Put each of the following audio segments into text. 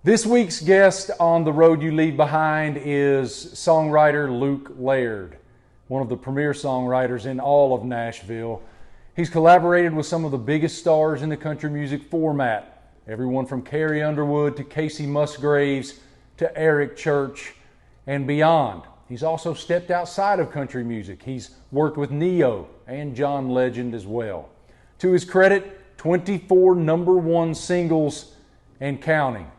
This week's guest on The Road You Leave Behind is songwriter Luke Laird, one of the premier songwriters in all of Nashville. He's collaborated with some of the biggest stars in the country music format, everyone from Carrie Underwood to Casey Musgraves to Eric Church and beyond. He's also stepped outside of country music. He's worked with Neo and John Legend as well. To his credit, 24 number one singles and counting.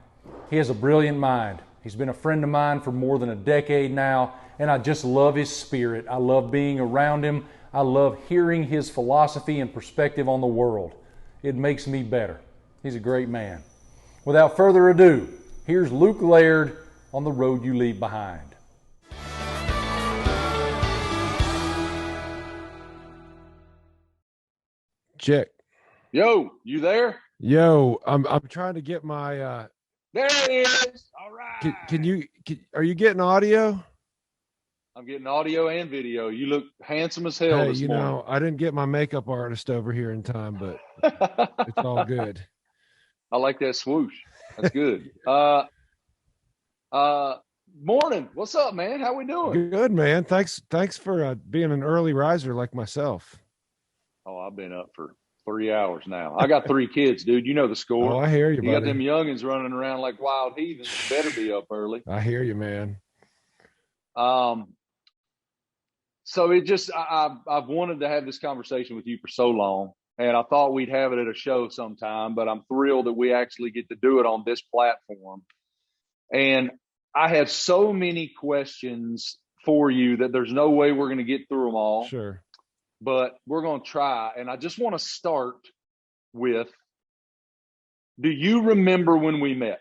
He has a brilliant mind. He's been a friend of mine for more than a decade now, and I just love his spirit. I love being around him. I love hearing his philosophy and perspective on the world. It makes me better. He's a great man. Without further ado, here's Luke Laird on The Road You Leave Behind. Check. Yo, you there? Yo, I'm trying to get my There he is. All right. Are you getting audio? I'm getting audio and video. You look handsome as hell Hey, this morning. I didn't get my makeup artist over here in time, but it's all good. I like that swoosh. That's good. Morning. What's up, man? How we doing? Good, man. Thanks for being an early riser like myself. Oh, I've been up for 3 hours now. I got 3 kids, dude. You know the score. Oh, I hear you, You buddy. got them youngins running around like wild heathens. You better be up early. I hear you, man. So it just I've wanted to have this conversation with you for so long, and I thought we'd have it at a show sometime, but I'm thrilled that we actually get to do it on this platform. And I have so many questions for you that there's no way we're going to get through them all. Sure. But we're going to try. And I just want to start with, do you remember when we met?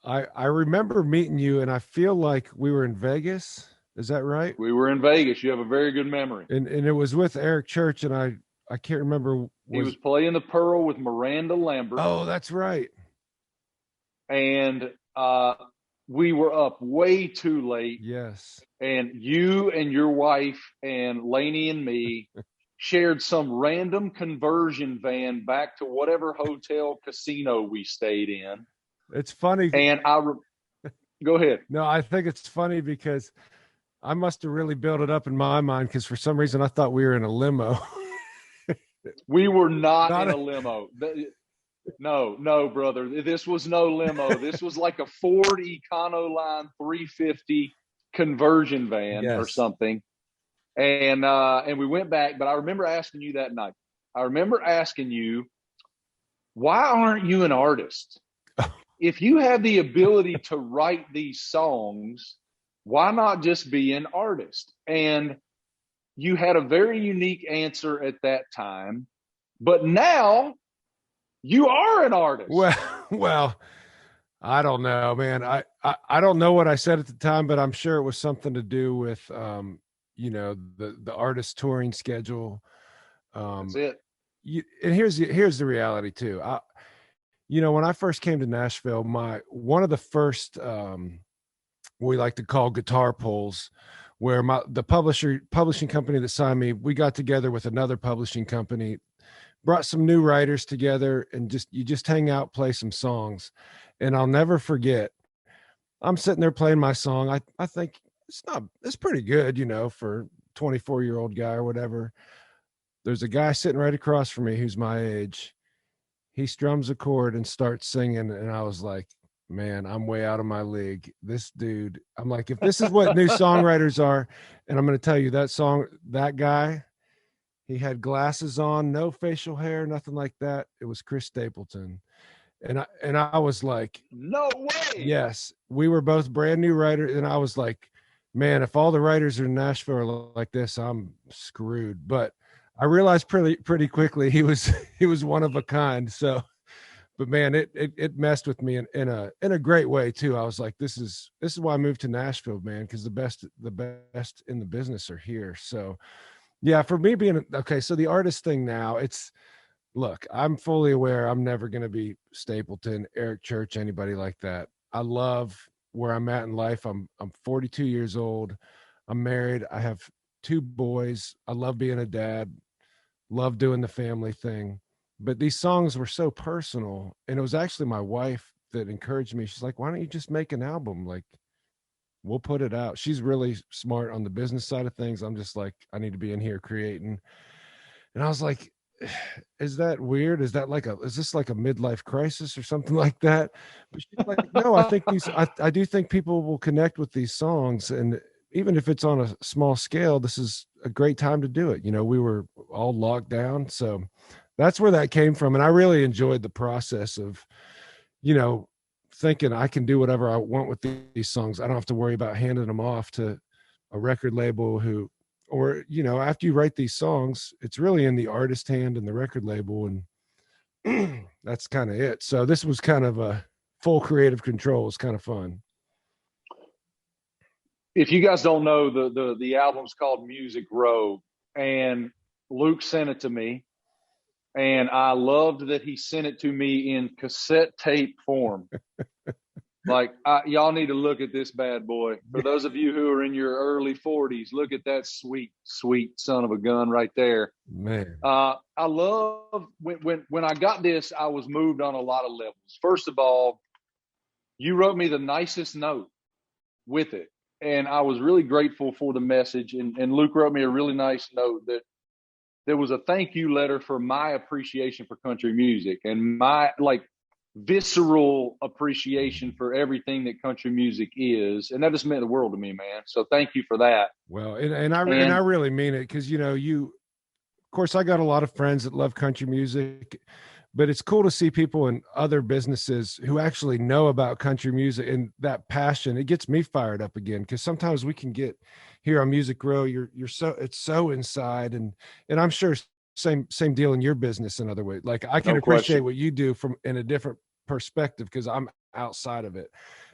I remember meeting you, and I feel like we were in Vegas. Is that right? We were in Vegas. You have a very good memory. And it was with Eric Church, and I can't remember. He was playing the Pearl with Miranda Lambert. Oh, that's right. And we were up way too late. Yes. And you and your wife and Lainey and me shared some random conversion van back to whatever hotel casino we stayed in. It's funny. And go ahead. No, I think it's funny because I must have really built it up in my mind because for some reason I thought we were in a limo. We were not in a limo. No, brother. This was no limo. This was like a Ford Econoline 350 conversion van or something. And we went back, but I remember asking you that night. I remember asking you, why aren't you an artist? If you have the ability to write these songs, why not just be an artist? And you had a very unique answer at that time, but now you are an artist. Well, I don't know, man. I don't know what I said at the time, but I'm sure it was something to do with, the artist touring schedule. That's it. And here's the reality too. When I first came to Nashville, one of the first we like to call guitar pulls, where the publishing company that signed me, we got together with another publishing company, brought some new writers together, and you just hang out, play some songs. And I'll never forget, I'm sitting there playing my song. I think it's pretty good, for a 24-year-old guy or whatever. There's a guy sitting right across from me who's my age. He strums a chord and starts singing, and I was like, man, I'm way out of my league. This dude, I'm like, if this is what new songwriters are, and I'm going to tell you that guy, he had glasses on, no facial hair, nothing like that. It was Chris Stapleton. And I was like, no way. Yes, we were both brand new writers. And I was like, man, if all the writers in Nashville are like this, I'm screwed. But I realized pretty quickly he was one of a kind. So, but man, it messed with me in a great way too. I was like, this is why I moved to Nashville, man, because the best in the business are here. So yeah, for me being okay, so the artist thing now, look, I'm fully aware I'm never going to be Stapleton, Eric Church, anybody like that. I love where I'm at in life. I'm 42 years old. I'm married. I have 2 boys. I love being a dad, love doing the family thing. But these songs were so personal. And it was actually my wife that encouraged me. She's like, why don't you just make an album? Like, we'll put it out. She's really smart on the business side of things. I'm just like, I need to be in here creating. And I was like, is that weird? Is this like a midlife crisis or something like that? But she's like, no, I think I do think people will connect with these songs. And even if it's on a small scale, this is a great time to do it. You know, we were all locked down. So that's where that came from. And I really enjoyed the process of, you know, thinking I can do whatever I want with these songs. I don't have to worry about handing them off to a record label or, you know, after you write these songs, it's really in the artist hand and the record label. And that's kind of it. So this was kind of a full creative control. It's kind of fun. If you guys don't know, the album's called Music Row, and Luke sent it to me. And I loved that he sent it to me in cassette tape form. Like, y'all need to look at this bad boy. For those of you who are in your early 40s, look at that sweet, sweet son of a gun right there. Man. I love when I got this, I was moved on a lot of levels. First of all, you wrote me the nicest note with it. And I was really grateful for the message. And Luke wrote me a really nice note that there was a thank you letter for my appreciation for country music and my visceral appreciation for everything that country music is. And that just meant the world to me, man. So thank you for that. Well, and I really mean it. Cause you know, of course I got a lot of friends that love country music, but it's cool to see people in other businesses who actually know about country music and that passion. It gets me fired up again. Cause sometimes we can get here on Music Row, it's so inside, and I'm sure same deal in your business in other ways. Like I can appreciate what you do from in a different perspective because I'm outside of it.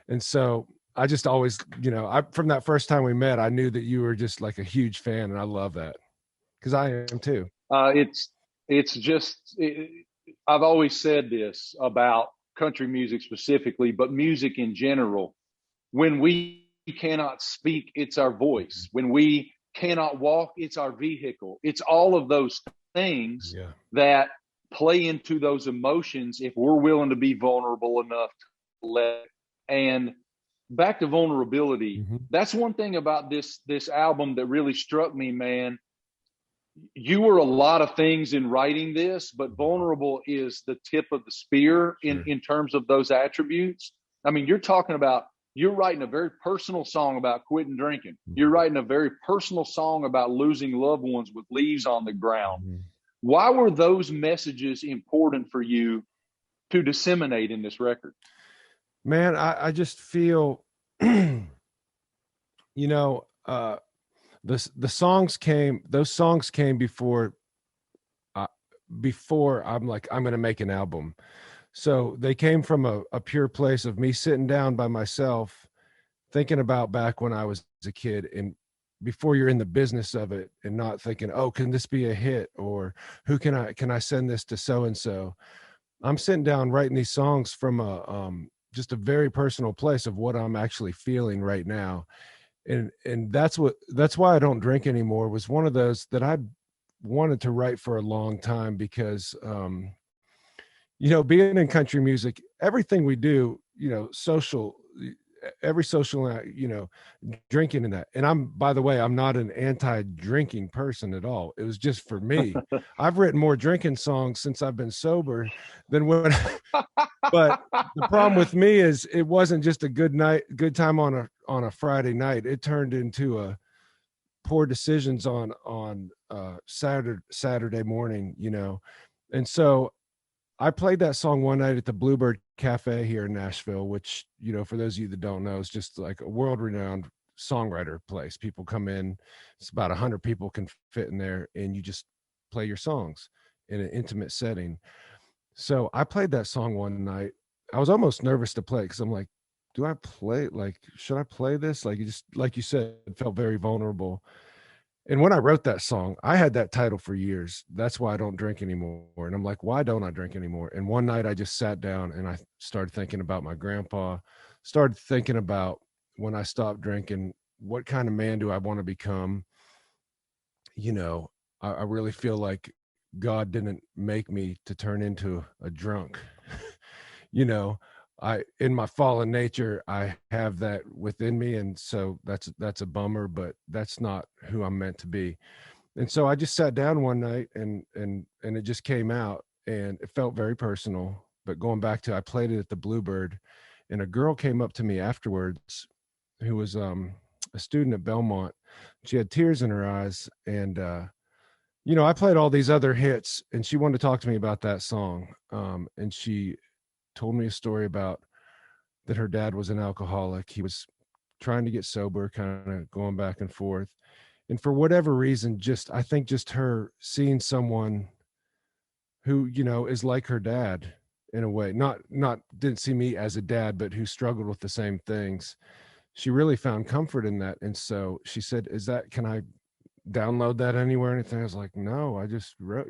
And so I just always, you know, from that first time we met, I knew that you were just like a huge fan, and I love that because I am too. I've always said this about country music specifically, but music in general. When we cannot speak, it's our voice. When we cannot walk, it's our vehicle. It's all of those things that play into those emotions if we're willing to be vulnerable enough to let. And back to vulnerability, that's one thing about this album that really struck me, man. You were a lot of things in writing this, but vulnerable is the tip of the spear in terms of those attributes. I mean, you're writing a very personal song about quitting drinking. You're writing a very personal song about losing loved ones with leaves on the ground. Why were those messages important for you to disseminate in this record? Man, I just feel, you know, those songs came before I'm like, I'm going to make an album. So they came from a pure place of me sitting down by myself, thinking about back when I was a kid, and before you're in the business of it and not thinking, oh, can this be a hit? Or can I send this to so-and-so? I'm sitting down writing these songs from just a very personal place of what I'm actually feeling right now. And that's why I don't drink anymore, was one of those that I wanted to write for a long time because, you know, being in country music, everything we do, you know, every social, you know, drinking in that. And by the way, I'm not an anti-drinking person at all. It was just for me. I've written more drinking songs since I've been sober than when, but the problem with me is it wasn't just a good time on a Friday night. It turned into poor decisions on Saturday morning, you know? And so I played that song one night at the Bluebird Cafe here in Nashville, which, you know, for those of you that don't know, is just like a world-renowned songwriter place. People come in, it's about 100 people can fit in there, and you just play your songs in an intimate setting. So I played that song one night. I was almost nervous to play because I'm like, should I play this? Like, like you said, it felt very vulnerable. And when I wrote that song, I had that title for years. That's why I don't drink anymore. And I'm like, why don't I drink anymore? And one night I just sat down and I started thinking about my grandpa, started thinking about when I stopped drinking, what kind of man do I want to become? You know, I really feel like God didn't make me to turn into a drunk. You know, in my fallen nature, I have that within me. And so that's a bummer, but that's not who I'm meant to be. And so I just sat down one night and it just came out, and it felt very personal. But going back to, I played it at the Bluebird, and a girl came up to me afterwards who was a student at Belmont. She had tears in her eyes, and I played all these other hits, and she wanted to talk to me about that song. And she told me a story about that her dad was an alcoholic. He was trying to get sober, kind of going back and forth. And for whatever reason, I think just her seeing someone who, is like her dad in a way, not didn't see me as a dad, but who struggled with the same things. She really found comfort in that. And so she said, can I download that anywhere? Anything? I was like, no, I just wrote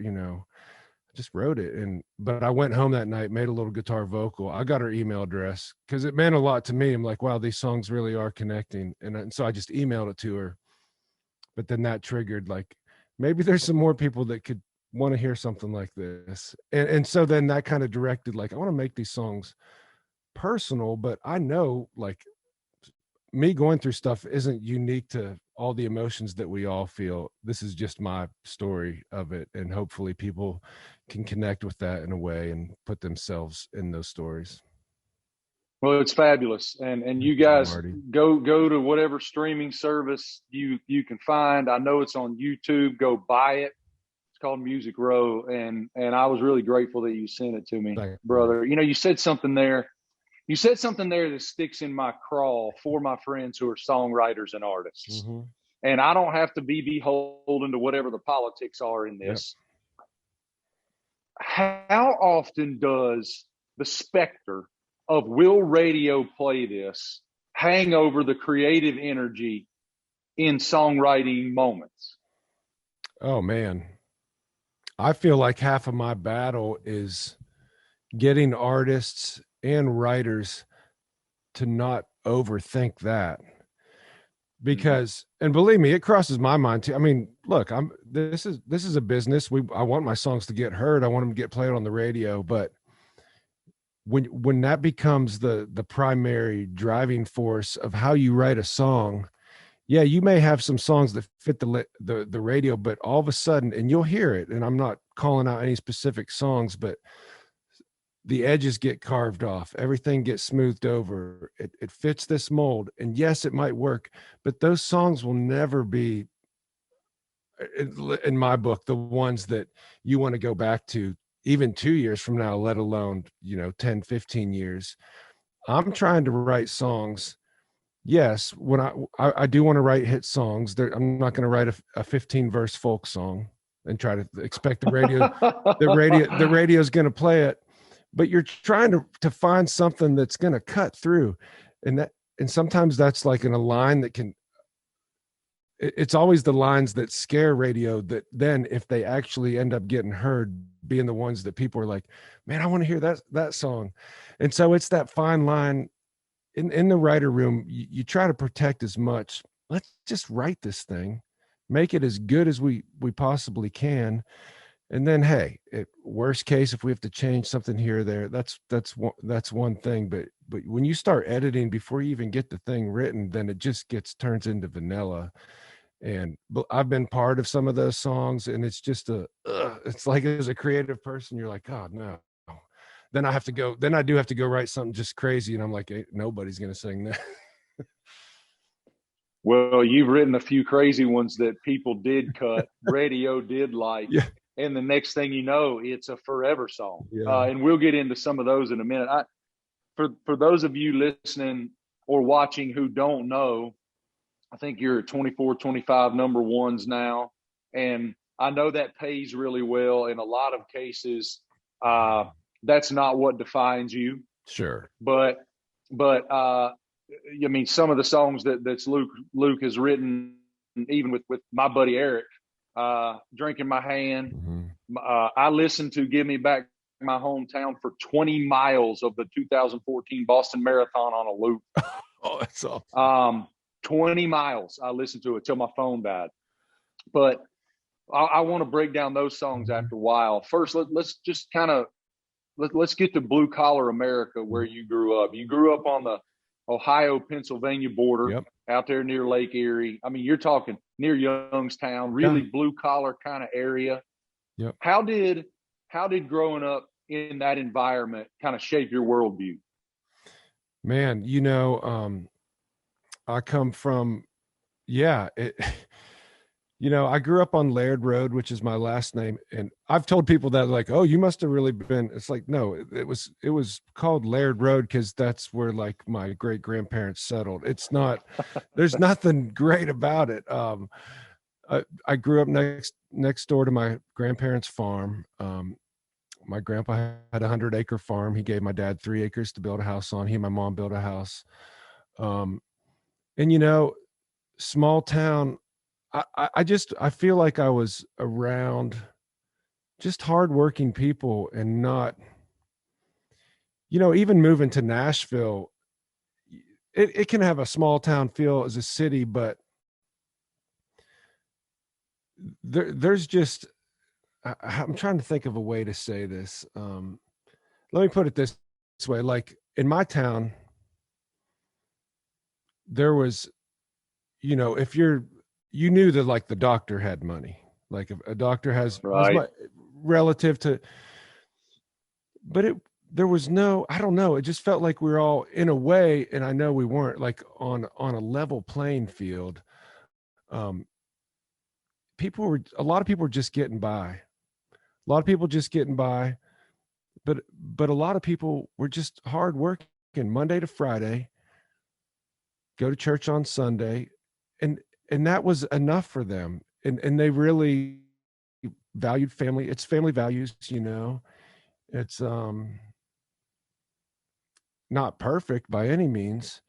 it. But I went home that night, made a little guitar vocal. I got her email address because it meant a lot to me. I'm like, wow, these songs really are connecting. And so I just emailed it to her. But then that triggered, like, maybe there's some more people that could want to hear something like this. And so then that kind of directed, like, I want to make these songs personal, but I know, like, me going through stuff isn't unique to all the emotions that we all feel. This is just my story of it. And hopefully people can connect with that in a way and put themselves in those stories. Well, it's fabulous. And you guys go to whatever streaming service you can find. I know it's on YouTube. Go buy it. It's called Music Row. And I was really grateful that you sent it to me, brother. You said something there. You said something there that sticks in my craw for my friends who are songwriters and artists. Mm-hmm. And I don't have to be beholden to whatever the politics are in this. Yep. How often does the specter of will radio play this hang over the creative energy in songwriting moments? Oh, man. I feel like half of my battle is getting artists and writers to not overthink that, because, and believe me, it crosses my mind too. I mean, look, this is a business. I want my songs to get heard. I want them to get played on the radio. But when that becomes the primary driving force of how you write a song, yeah, you may have some songs that fit the radio, but all of a sudden, and you'll hear it, and I'm not calling out any specific songs, but the edges get carved off, everything gets smoothed over. It fits this mold. And yes, it might work, but those songs will never be, in my book, the ones that you want to go back to even 2 years from now, let alone, 10, 15 years. I'm trying to write songs. Yes, when I do want to write hit songs, I'm not going to write a 15 verse folk song and try to expect the radio is going to play it. But you're trying to find something that's going to cut through. And sometimes that's like in a line that it's always the lines that scare radio, that then if they actually end up getting heard, being the ones that people are like, man, I want to hear that song. And so it's that fine line in the writer room. You try to protect as much. Let's just write this thing, make it as good as we possibly can. And then, hey, worst case, if we have to change something here or there, that's one thing. But when you start editing before you even get the thing written, then it just turns into vanilla. And I've been part of some of those songs, and it's just it's like, as a creative person, you're like, oh no. Then I do have to go write something just crazy, and I'm like, hey, nobody's gonna sing that. Well, you've written a few crazy ones that people did cut, radio did like. Yeah. And the next thing you know, it's a forever song. Yeah. And we'll get into some of those in a minute. For those of you listening or watching who don't know, I think you're at 24, 25 number ones now. And I know that pays really well. In a lot of cases, that's not what defines you. Sure. But I mean, some of the songs that's Luke has written, even with my buddy Eric, Drink in My Hand. Mm-hmm. I listened to Give Me Back My Hometown for 20 miles of the 2014 Boston Marathon on a loop. Oh, that's awesome. 20 miles. I listened to it till my phone died. But I want to break down those songs after a while. First, let's just kind of let's get to blue collar America where you grew up. You grew up on the Ohio Pennsylvania border, Yep. out there near Lake Erie. I mean, you're talking near Youngstown, really blue collar kind of area. Yep. How did growing up in that environment kind of shape your worldview? Man, I come from, I grew up on Laird Road, which is my last name. And I've told people that, like, oh, you must have really been, it's like, no, it was called Laird Road because that's where like my great grandparents settled. It's not, there's nothing great about it. I grew up next door to my grandparents' farm. My grandpa had a 100-acre farm. He gave my dad 3 acres to build a house on. He and my mom built a house. And small town, I feel like I was around just hardworking people and not, even moving to Nashville, it can have a small town feel as a city, but there's just, I'm trying to think of a way to say this. Let me put it this way. Like in my town, there was, if you knew that like the doctor had money, like if a doctor has right. Relative to, but there was no, I don't know. It just felt like we were all in a way. And I know we weren't like on a level playing field. A lot of people were just getting by. A lot of people just getting by, but a lot of people were just hard working Monday to Friday, go to church on Sunday. And that was enough for them. And they really valued family. It's family values, it's not perfect by any means,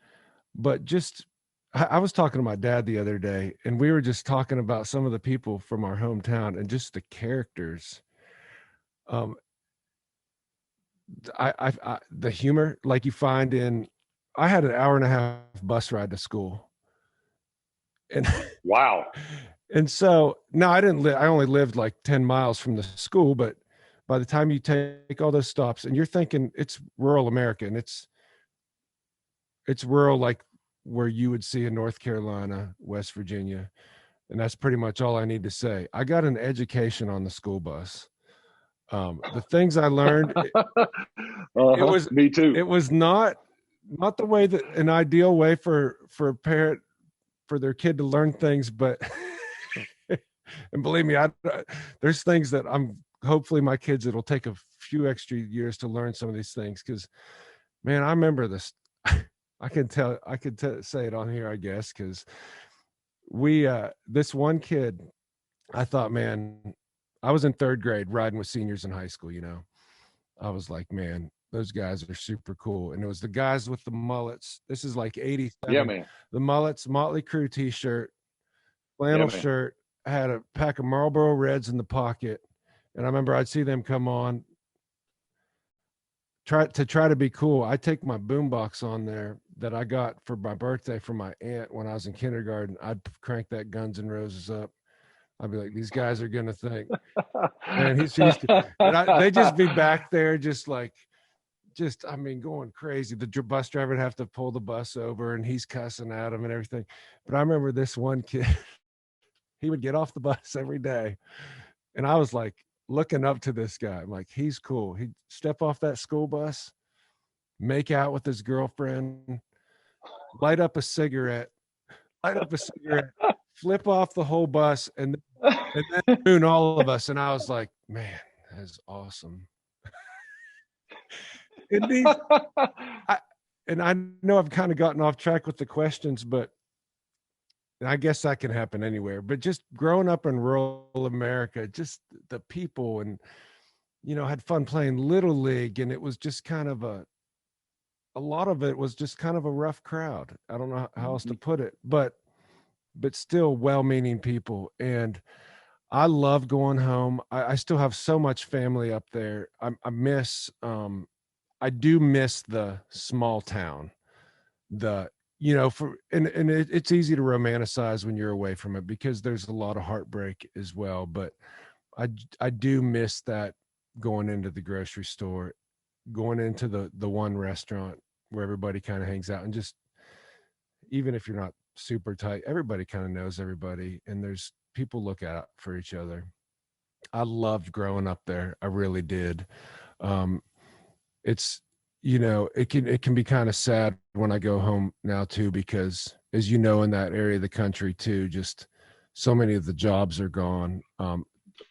but just, I was talking to my dad the other day and we were just talking about some of the people from our hometown and just the characters. The humor, like you find I had an 1.5-hour bus ride to school. And wow. And so now I only lived like 10 miles from the school, but by the time you take all those stops and you're thinking it's rural America and it's rural, like where you would see in North Carolina, West Virginia. And that's pretty much all I need to say. I got an education on the school bus. The things I learned, it was me too. It was not the way that an ideal way for a parent, for their kid to learn things, but and believe me, there's things that hopefully my kids, it'll take a few extra years to learn some of these things. Cause man, I remember this, I could say it on here, I guess. Cause this one kid, I thought, man, I was in 3rd grade riding with seniors in high school, I was like, man, those guys are super cool. And it was the guys with the mullets. This is like 87. Yeah, man. The mullets, Motley Crue t-shirt, flannel shirt, had a pack of Marlboro Reds in the pocket. And I remember I'd see them come on, try to be cool. I take my boombox on there that I got for my birthday from my aunt when I was in kindergarten. I'd crank that Guns N' Roses up. I'd be like, these guys are going to think, man, they'd just be back there going crazy. The bus driver would have to pull the bus over and he's cussing at him and everything. But I remember this one kid, he would get off the bus every day. And I was like looking up to this guy. I'm like, he's cool. He'd step off that school bus, make out with his girlfriend, light up a cigarette, flip off the whole bus, and then moon all of us. And I was like, man, that's awesome. And I know I've kind of gotten off track with the questions, but I guess that can happen anywhere. But just growing up in rural America, just the people, and had fun playing Little League, and it was just kind of a lot of it was just kind of a rough crowd. I don't know how else to put it, but still well-meaning people. And I love going home. I still have so much family up there. I do miss the small town, it's easy to romanticize when you're away from it because there's a lot of heartbreak as well. But I do miss that, going into the grocery store going into the one restaurant where everybody kind of hangs out, and just, even if you're not super tight, everybody kind of knows everybody, and there's people look out for each other. I loved growing up there. I really did. It's, it can be kind of sad when I go home now too, because as you know, in that area of the country too, just so many of the jobs are gone.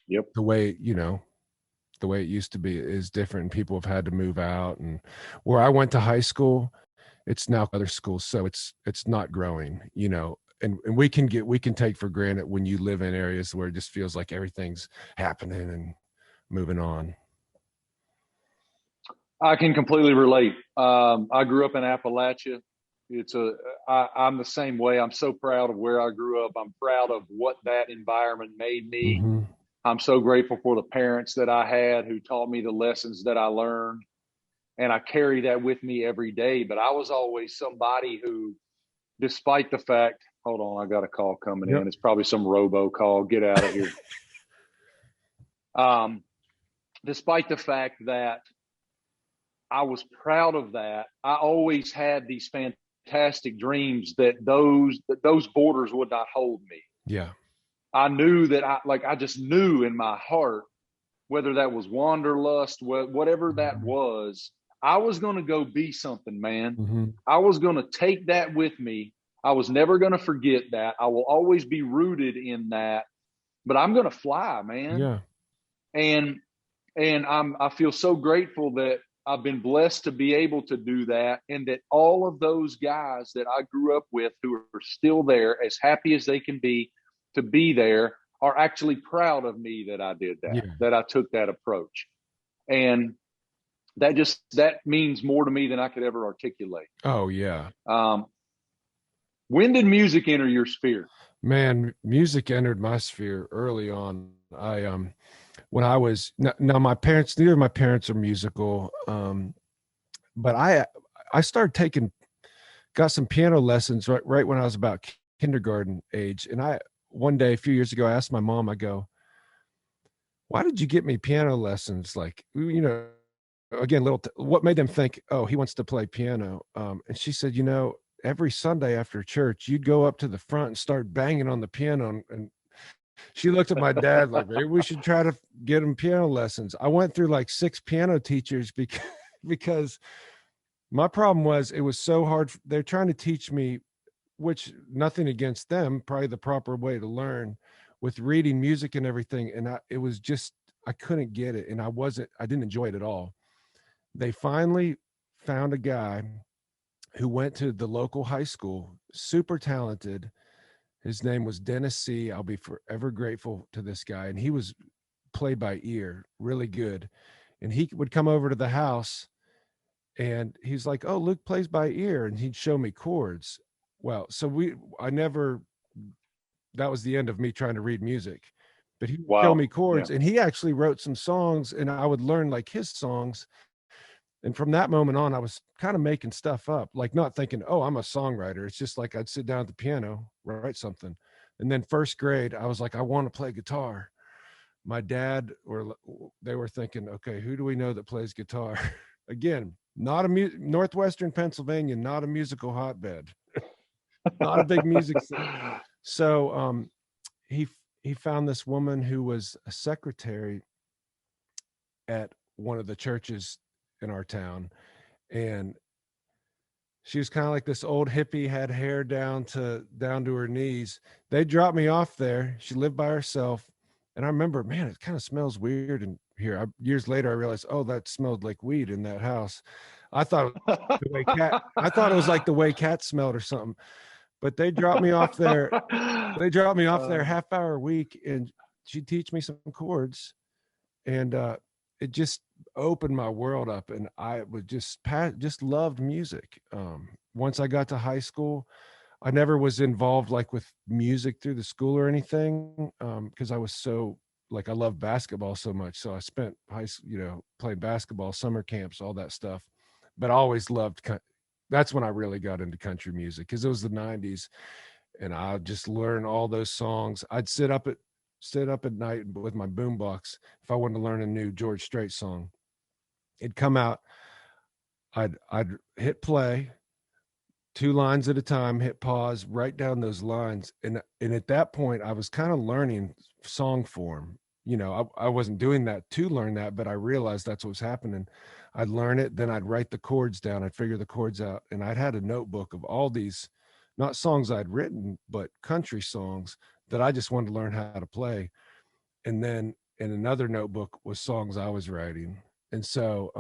Yep. The way it used to be is different. People have had to move out, and where I went to high school, it's now other schools. So it's not growing, and we can take for granted when you live in areas where it just feels like everything's happening and moving on. I can completely relate. I grew up in Appalachia. I'm the same way. I'm so proud of where I grew up. I'm proud of what that environment made me. Mm-hmm. I'm so grateful for the parents that I had who taught me the lessons that I learned. And I carry that with me every day. But I was always somebody who, despite the fact, hold on, I got a call coming in. It's probably some robo call. Get out of here. Despite the fact that I was proud of that, I always had these fantastic dreams that those borders would not hold me. Yeah. I knew that I just knew in my heart, whether that was wanderlust, whatever that was, I was going to go be something, man. Mm-hmm. I was going to take that with me. I was never going to forget that. I will always be rooted in that, but I'm going to fly, man. Yeah. And I feel so grateful that I've been blessed to be able to do that, and that all of those guys that I grew up with who are still there, as happy as they can be to be there, are actually proud of me that I did that, that I took that approach. And that means more to me than I could ever articulate. Oh, yeah. When did music enter your sphere? Man, music entered my sphere early on. When I was, now neither of my parents are musical, but I started got some piano lessons right when I was about kindergarten age. And one day a few years ago, I asked my mom, I go, why did you get me piano lessons? Like, again, what made them think, oh, he wants to play piano? And she said, every Sunday after church, you'd go up to the front and start banging on the piano. And she looked at my dad like, maybe we should try to get him piano lessons. I went through like 6 piano teachers because my problem was it was so hard. They're trying to teach me, which nothing against them, probably the proper way to learn with reading music and everything. And I couldn't get it. And I didn't enjoy it at all. They finally found a guy who went to the local high school, super talented. His name was Dennis C. I'll be forever grateful to this guy. And he was play by ear, really good. And he would come over to the house and he's like, oh, Luke plays by ear. And he'd show me chords. Well, so that was the end of me trying to read music, but he would show me chords, and he actually wrote some songs, and I would learn like his songs. And from that moment on, I was kind of making stuff up, like not thinking, oh, I'm a songwriter. It's just like I'd sit down at the piano, write something. And then first grade, I was like, I want to play guitar. My dad, they were thinking, okay, who do we know that plays guitar? Again, Northwestern Pennsylvania, not a musical hotbed, not a big music scene. So he found this woman who was a secretary at one of the churches in our town, and she was kind of like this old hippie, had hair down to her knees. They dropped me off there. She lived by herself, and I remember, man, it kind of smells weird in here. Years later, I realized, oh, that smelled like weed in that house. I thought it was like the way cats smelled or something. But they dropped me off there. Half hour a week, and she'd teach me some chords, and it just opened my world up, and I would just loved music. Once I got to high school, I never was involved like with music through the school or anything, because I was so I loved basketball so much. So I spent playing basketball, summer camps, all that stuff. But I always loved. That's when I really got into country music, because it was the 90s, and I just learned all those songs. I'd sit up at night with my boombox if I wanted to learn a new George Strait song. It'd come out I'd hit play, 2 lines at a time, hit pause, write down those lines. And at that point I was kind of learning song form. I wasn't doing that to learn that, but I realized that's what was happening. I'd learn it, then I'd write the chords down, I'd figure the chords out, and I'd had a notebook of all these, not songs I'd written, but country songs that I just wanted to learn how to play. And then in another notebook was songs I was writing. And so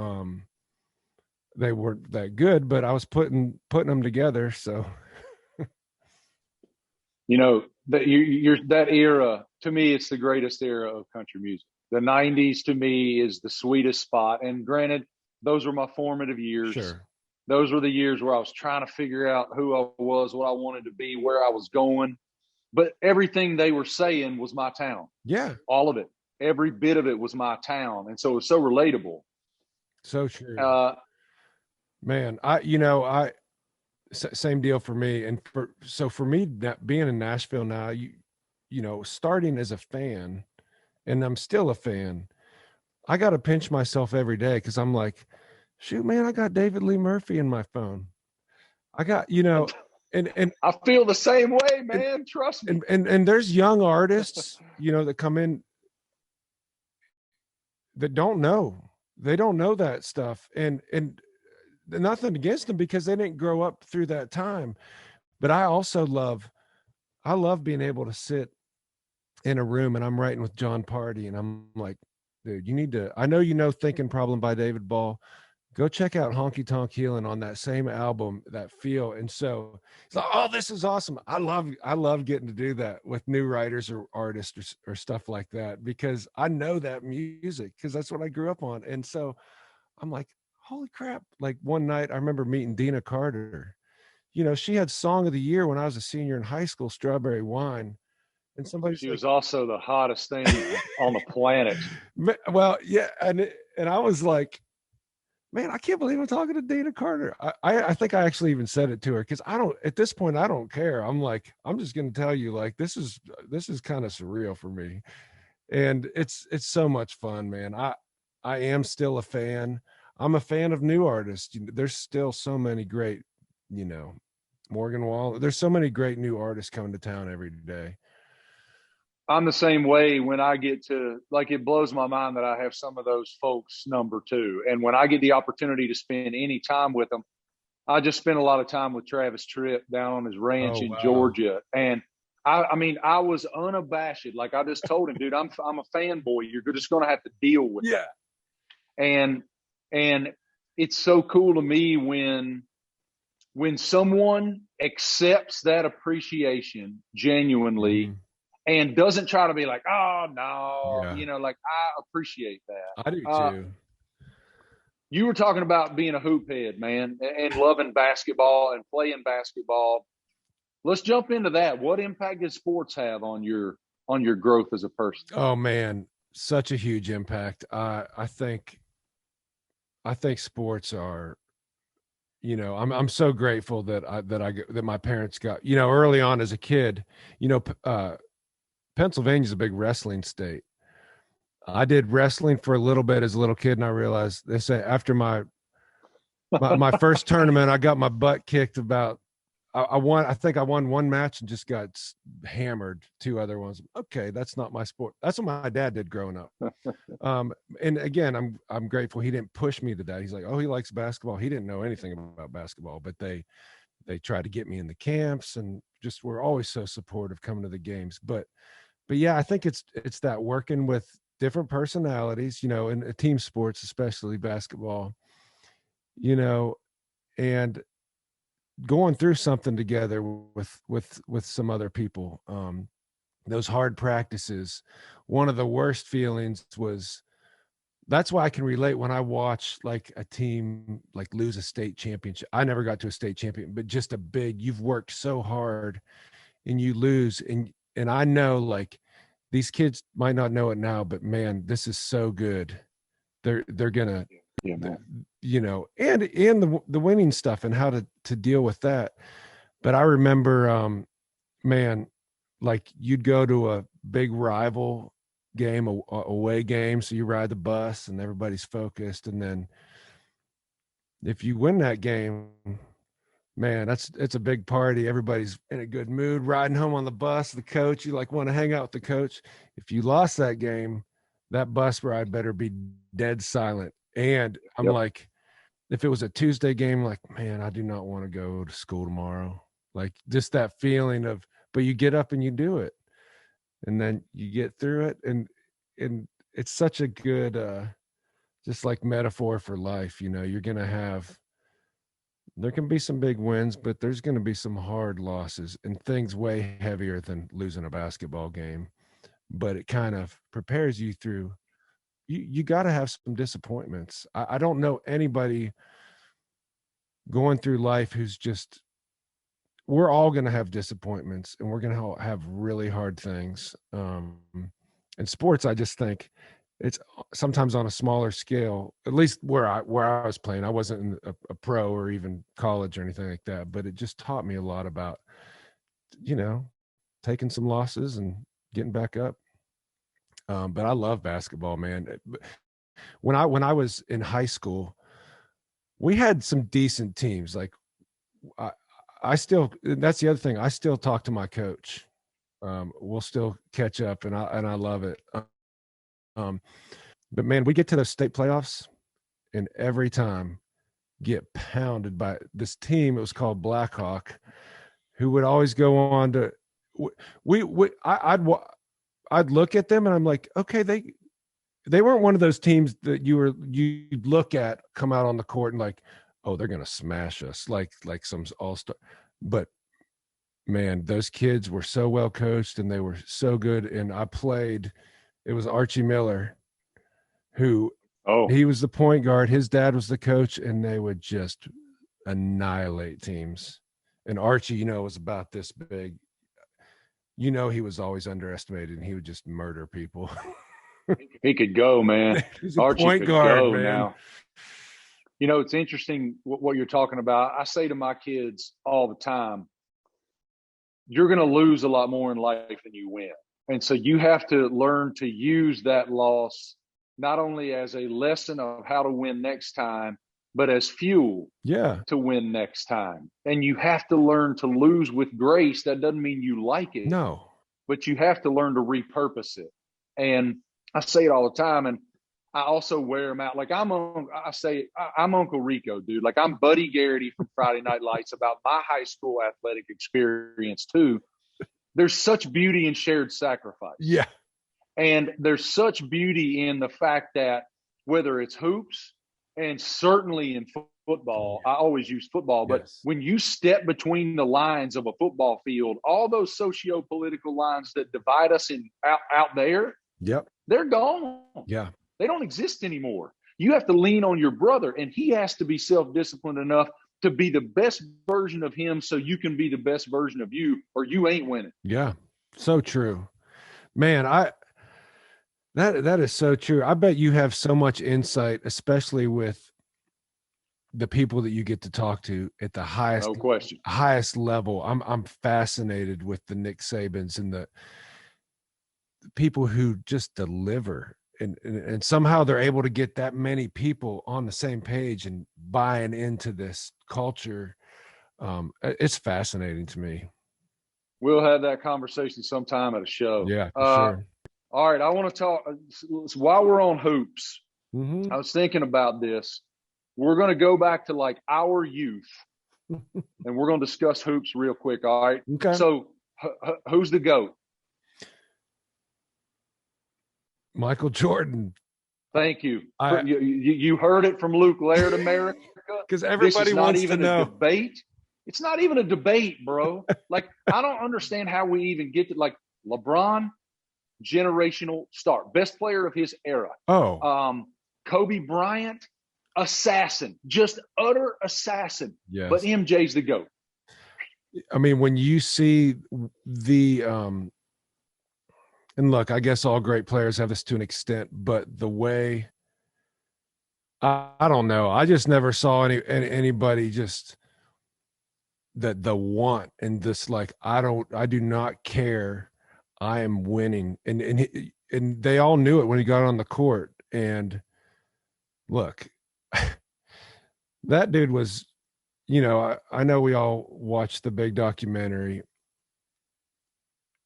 they weren't that good, but I was putting them together. So you're that era, to me, it's the greatest era of country music. The 90s to me is the sweetest spot. And granted, those were my formative years. Sure. Those were the years where I was trying to figure out who I was, what I wanted to be, where I was going. But everything they were saying was my town. Yeah. All of it. Every bit of it was my town. And so it was so relatable. So true. Man, same deal for me. And for me, being in Nashville now, starting as a fan, and I'm still a fan, I got to pinch myself every day because I'm like, shoot, man, I got David Lee Murphy in my phone. I got, and I feel the same way, man. Trust me. And there's young artists, that come in that they don't know that stuff. And nothing against them because they didn't grow up through that time. But I also love being able to sit in a room and I'm writing with John Party and I'm like, dude, I know Thinking Problem by David Ball. Go check out Honky Tonk Healin' on that same album, that feel. And so it's like, oh, this is awesome. I love getting to do that with new writers or artists or stuff like that, because I know that music because that's what I grew up on. And so I'm like, holy crap. Like one night I remember meeting Dina Carter. She had Song of the Year when I was a senior in high school, Strawberry Wine. And she was also the hottest thing on the planet. Well, yeah. And I was like, man, I can't believe I'm talking to Dana Carter. I think I actually even said it to her because at this point, I don't care. I'm like, I'm just going to tell you, like, this is kind of surreal for me. And it's so much fun, man. I am still a fan. I'm a fan of new artists. There's still so many great, Morgan Wallen. There's so many great new artists coming to town every day. I'm the same way when I get to, like, it blows my mind that I have some of those folks number two. And when I get the opportunity to spend any time with them, I just spent a lot of time with Travis Tritt down on his ranch in Georgia. And I mean, I was unabashed. Like I just told him, dude, I'm a fanboy. You're just going to have to deal with that. And it's so cool to me when someone accepts that appreciation genuinely and doesn't try to be like, oh no, like I appreciate that. I do too. You were talking about being a hoop head, man, and loving basketball and playing basketball. Let's jump into that. What impact did sports have on your growth as a person? Oh man, such a huge impact. I think sports are, I'm so grateful that my parents got, early on as a kid, Pennsylvania's a big wrestling state. I did wrestling for a little bit as a little kid, and I realized they say after my first tournament, I got my butt kicked about. I think I won one match and just got hammered 2 other ones. Okay, that's not my sport. That's what my dad did growing up. And again, I'm grateful he didn't push me to that. He's like, oh, he likes basketball. He didn't know anything about basketball, but they tried to get me in the camps and just were always so supportive coming to the games. But yeah, I think it's that working with different personalities, in team sports, especially basketball, and going through something together with some other people. Those hard practices, one of the worst feelings was, that's why I can relate when I watch like a team like lose a state championship. I never got to a state champion, but just you've worked so hard and you lose. And I know, like, these kids might not know it now, but man, this is so good. They're gonna, and the winning stuff and how to deal with that. But I remember, man, like you'd go to a big rival game, a away game, so you ride the bus and everybody's focused, and then if you win that game, man, it's a big party. Everybody's in a good mood, riding home on the bus. The coach, you like want to hang out with the coach. If you lost that game, that bus ride better be dead silent. And I'm like, if it was a Tuesday game, like, man, I do not want to go to school tomorrow. Like just that feeling of, but you get up and you do it, and then you get through it. And it's such a good, just like metaphor for life. You know, there can be some big wins, but there's going to be some hard losses and things way heavier than losing a basketball game. But it kind of prepares you through. You got to have some disappointments. I don't know anybody going through life who's just, we're all going to have disappointments, and we're going to have really hard things. In sports, I just think it's sometimes on a smaller scale, at least where I was playing. I wasn't in a pro or even college or anything like that, but it just taught me a lot about, you know, taking some losses and getting back up. But I love basketball, man. When I was in high school, we had some decent teams. Like I still, that's the other thing. I still talk to my coach. We'll still catch up, and I love it. But man, we get to those state playoffs, and every time get pounded by this team. It was called Blackhawk, who would always go on to. I'd look at them and I'm like, okay, they weren't one of those teams that you'd look at come out on the court and like, oh, they're gonna smash us like some all-star. But man, those kids were so well coached and they were so good. And it was Archie Miller, who he was the point guard, his dad was the coach, and they would just annihilate teams. And Archie, was about this big. He was always underestimated, and he would just murder people. He could go, man. He's a Archie point guard, man. Now. It's interesting what you're talking about. I say to my kids all the time, you're going to lose a lot more in life than you win. And so you have to learn to use that loss not only as a lesson of how to win next time, but as fuel to win next time. And you have to learn to lose with grace. That doesn't mean you like it. No. But you have to learn to repurpose it. And I say it all the time, and I also wear them out. Like I'm Uncle Rico, dude. Like I'm Buddy Garrity from Friday Night Lights about my high school athletic experience too. There's such beauty in shared sacrifice. Yeah. And there's such beauty in the fact that whether it's hoops and certainly in football, I always use football, but when you step between the lines of a football field, all those socio-political lines that divide us out there, they're gone. Yeah. They don't exist anymore. You have to lean on your brother, and he has to be self-disciplined enough to be the best version of him so you can be the best version of you, or you ain't winning. Yeah. So true. Man, that is so true. I bet you have so much insight, especially with the people that you get to talk to at the highest level. I'm fascinated with the Nick Sabans and the people who just deliver. And somehow they're able to get that many people on the same page and buying into this culture. It's fascinating to me. We'll have that conversation sometime at a show. Yeah, for sure. All right. I want to talk while we're on hoops. Mm-hmm. I was thinking about this. We're going to go back to like our youth and we're going to discuss hoops real quick. All right. Okay. So who's the GOAT? Michael Jordan. Thank you. You heard it from Luke Laird, America. Because everybody wants to know. Debate. It's not even a debate, bro. Like, I don't understand how we even get to, like, LeBron, generational star, best player of his era. Kobe Bryant, assassin, just utter assassin. Yes. But MJ's the GOAT. I mean, when you see the and look, I guess all great players have this to an extent, but the way I don't know, I just never saw anybody just that the want and this like I do not care, I am winning, and they all knew it when he got on the court. And look, That dude was, I know we all watched the big documentary.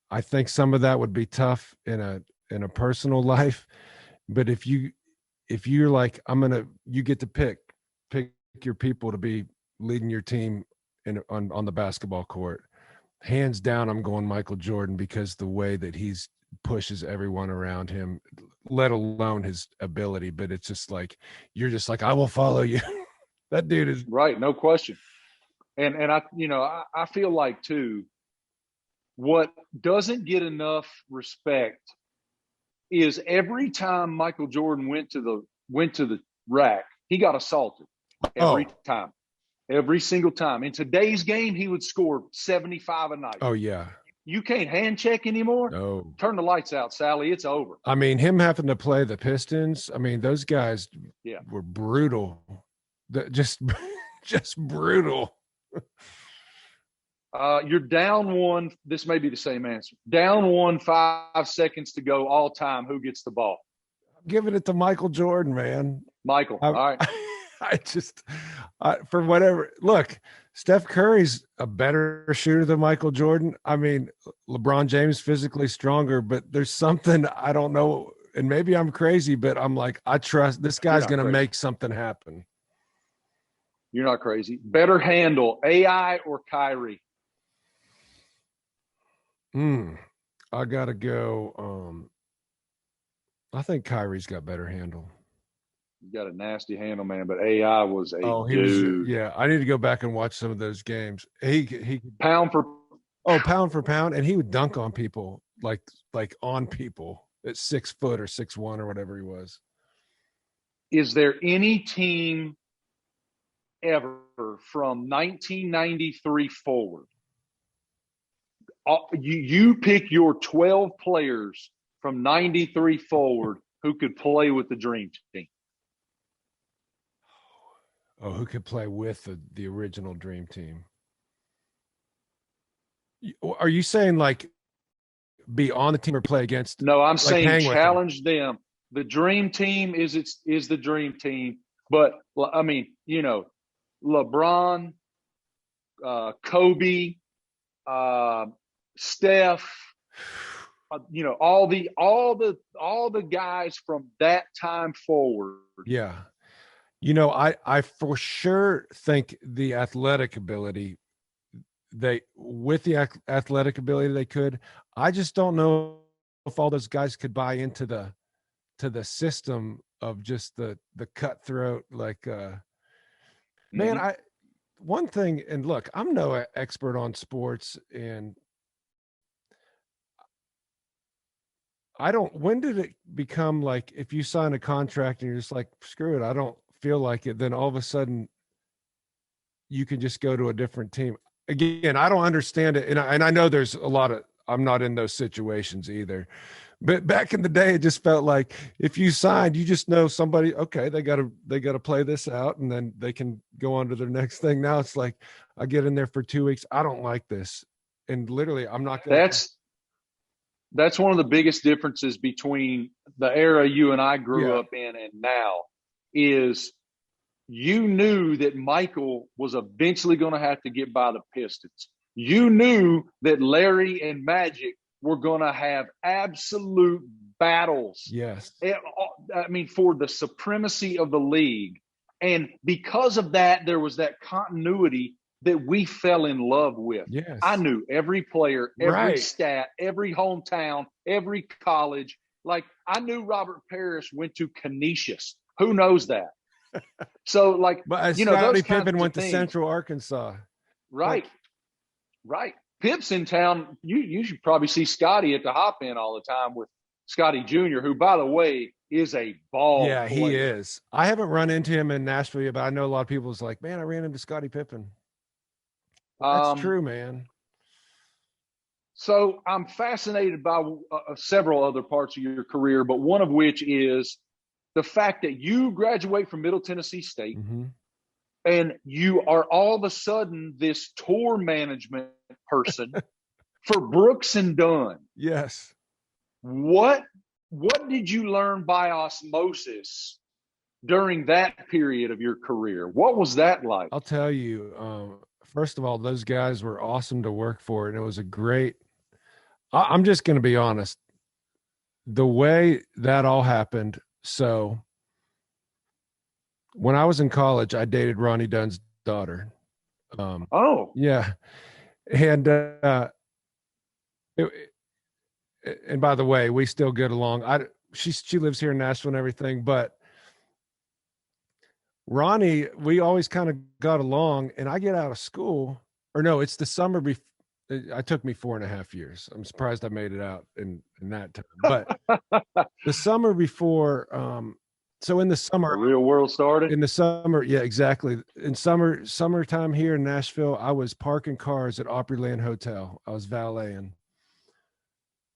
I think some of that would be tough in a personal life, but if you're like, you get to pick your people to be leading your team on the basketball court. Hands down, I'm going Michael Jordan, because the way that he's pushes everyone around him, let alone his ability. But it's just like, you're just like, I will follow you. That dude is right. No question. And I feel like too, what doesn't get enough respect is every time Michael Jordan went to the rack, he got assaulted every time. Every single time. In today's game, he would score 75 a night. Oh, yeah. You can't hand check anymore? No. Turn the lights out, Sally. It's over. I mean, him having to play the Pistons, I mean, those guys were brutal. Just brutal. You're down one. This may be the same answer. Down one, 5 seconds to go, all time. Who gets the ball? I'm giving it to Michael Jordan, man. Michael. All right. For whatever. Look, Steph Curry's a better shooter than Michael Jordan. I mean, LeBron James physically stronger, but there's something, I don't know, and maybe I'm crazy, but I'm like, I trust this guy's going to make something happen. You're not crazy. Better handle, AI or Kyrie? I got to go. I think Kyrie's got better handle. You got a nasty handle, man, but AI was a dude. I need to go back and watch some of those games. He pound for pound, and he would dunk on people like on people at 6 foot or 6'1" or whatever he was. Is there any team ever from 1993 forward? You pick your 12 players from 93 forward who could play with the Dream Team. Oh, who could play with the original Dream Team? Are you saying like be on the team or play against? No, I'm saying challenge them. The Dream Team is the Dream Team, but I mean, LeBron, Kobe, Steph, all the guys from that time forward. Yeah. I for sure think the athletic ability, they could. I just don't know if all those guys could buy into the system of just the cutthroat, like, man, one thing, and look, I'm no expert on sports, and when did it become like, if you sign a contract and you're just like, screw it, I don't feel like it, then all of a sudden you can just go to a different team? Again, I don't understand it, and I know there's a lot of, I'm not in those situations either, but back in the day, it just felt like if you signed, you just know somebody, okay, they got to play this out, and then they can go on to their next thing. Now it's like, I get in there for 2 weeks, I don't like this, and literally I'm not going to. That's one of the biggest differences between the era you and I grew up in and now, is you knew that Michael was eventually going to have to get by the Pistons. You knew that Larry and Magic were going to have absolute battles. Yes. I mean, for the supremacy of the league. And because of that, there was that continuity that we fell in love with. Yes. I knew every player, every stat, every hometown, every college. Like, I knew Robert Parrish went to Canisius. Who knows that? So, like, but Scottie Pippen went to Central Arkansas. Right. Right. Pip's in town. You should probably see Scotty at the hop-in all the time with Scotty Jr., who, by the way, is a ball player. He is. I haven't run into him in Nashville, but I know a lot of people was like, man, I ran into Scottie Pippen. That's true, man. So I'm fascinated by several other parts of your career, but one of which is the fact that you graduate from Middle Tennessee State, and you are all of a sudden this tour management person for Brooks and Dunn. Yes. What did you learn by osmosis during that period of your career? What was that like? I'll tell you, first of all, those guys were awesome to work for, and it was a great, I'm just going to be honest, the way that all happened. So when I was in college, I dated Ronnie Dunn's daughter. Oh, Yeah. And, and by the way, we still get along. She lives here in Nashville and everything, but Ronnie, we always kind of got along. And I get out of school, or no, it's the summer before. It took me 4.5 years. I'm surprised I made it out in that time. But the summer before, so in the summer, the real world started. In the summer, yeah, exactly. In summertime here in Nashville, I was parking cars at Opryland Hotel. I was valeting.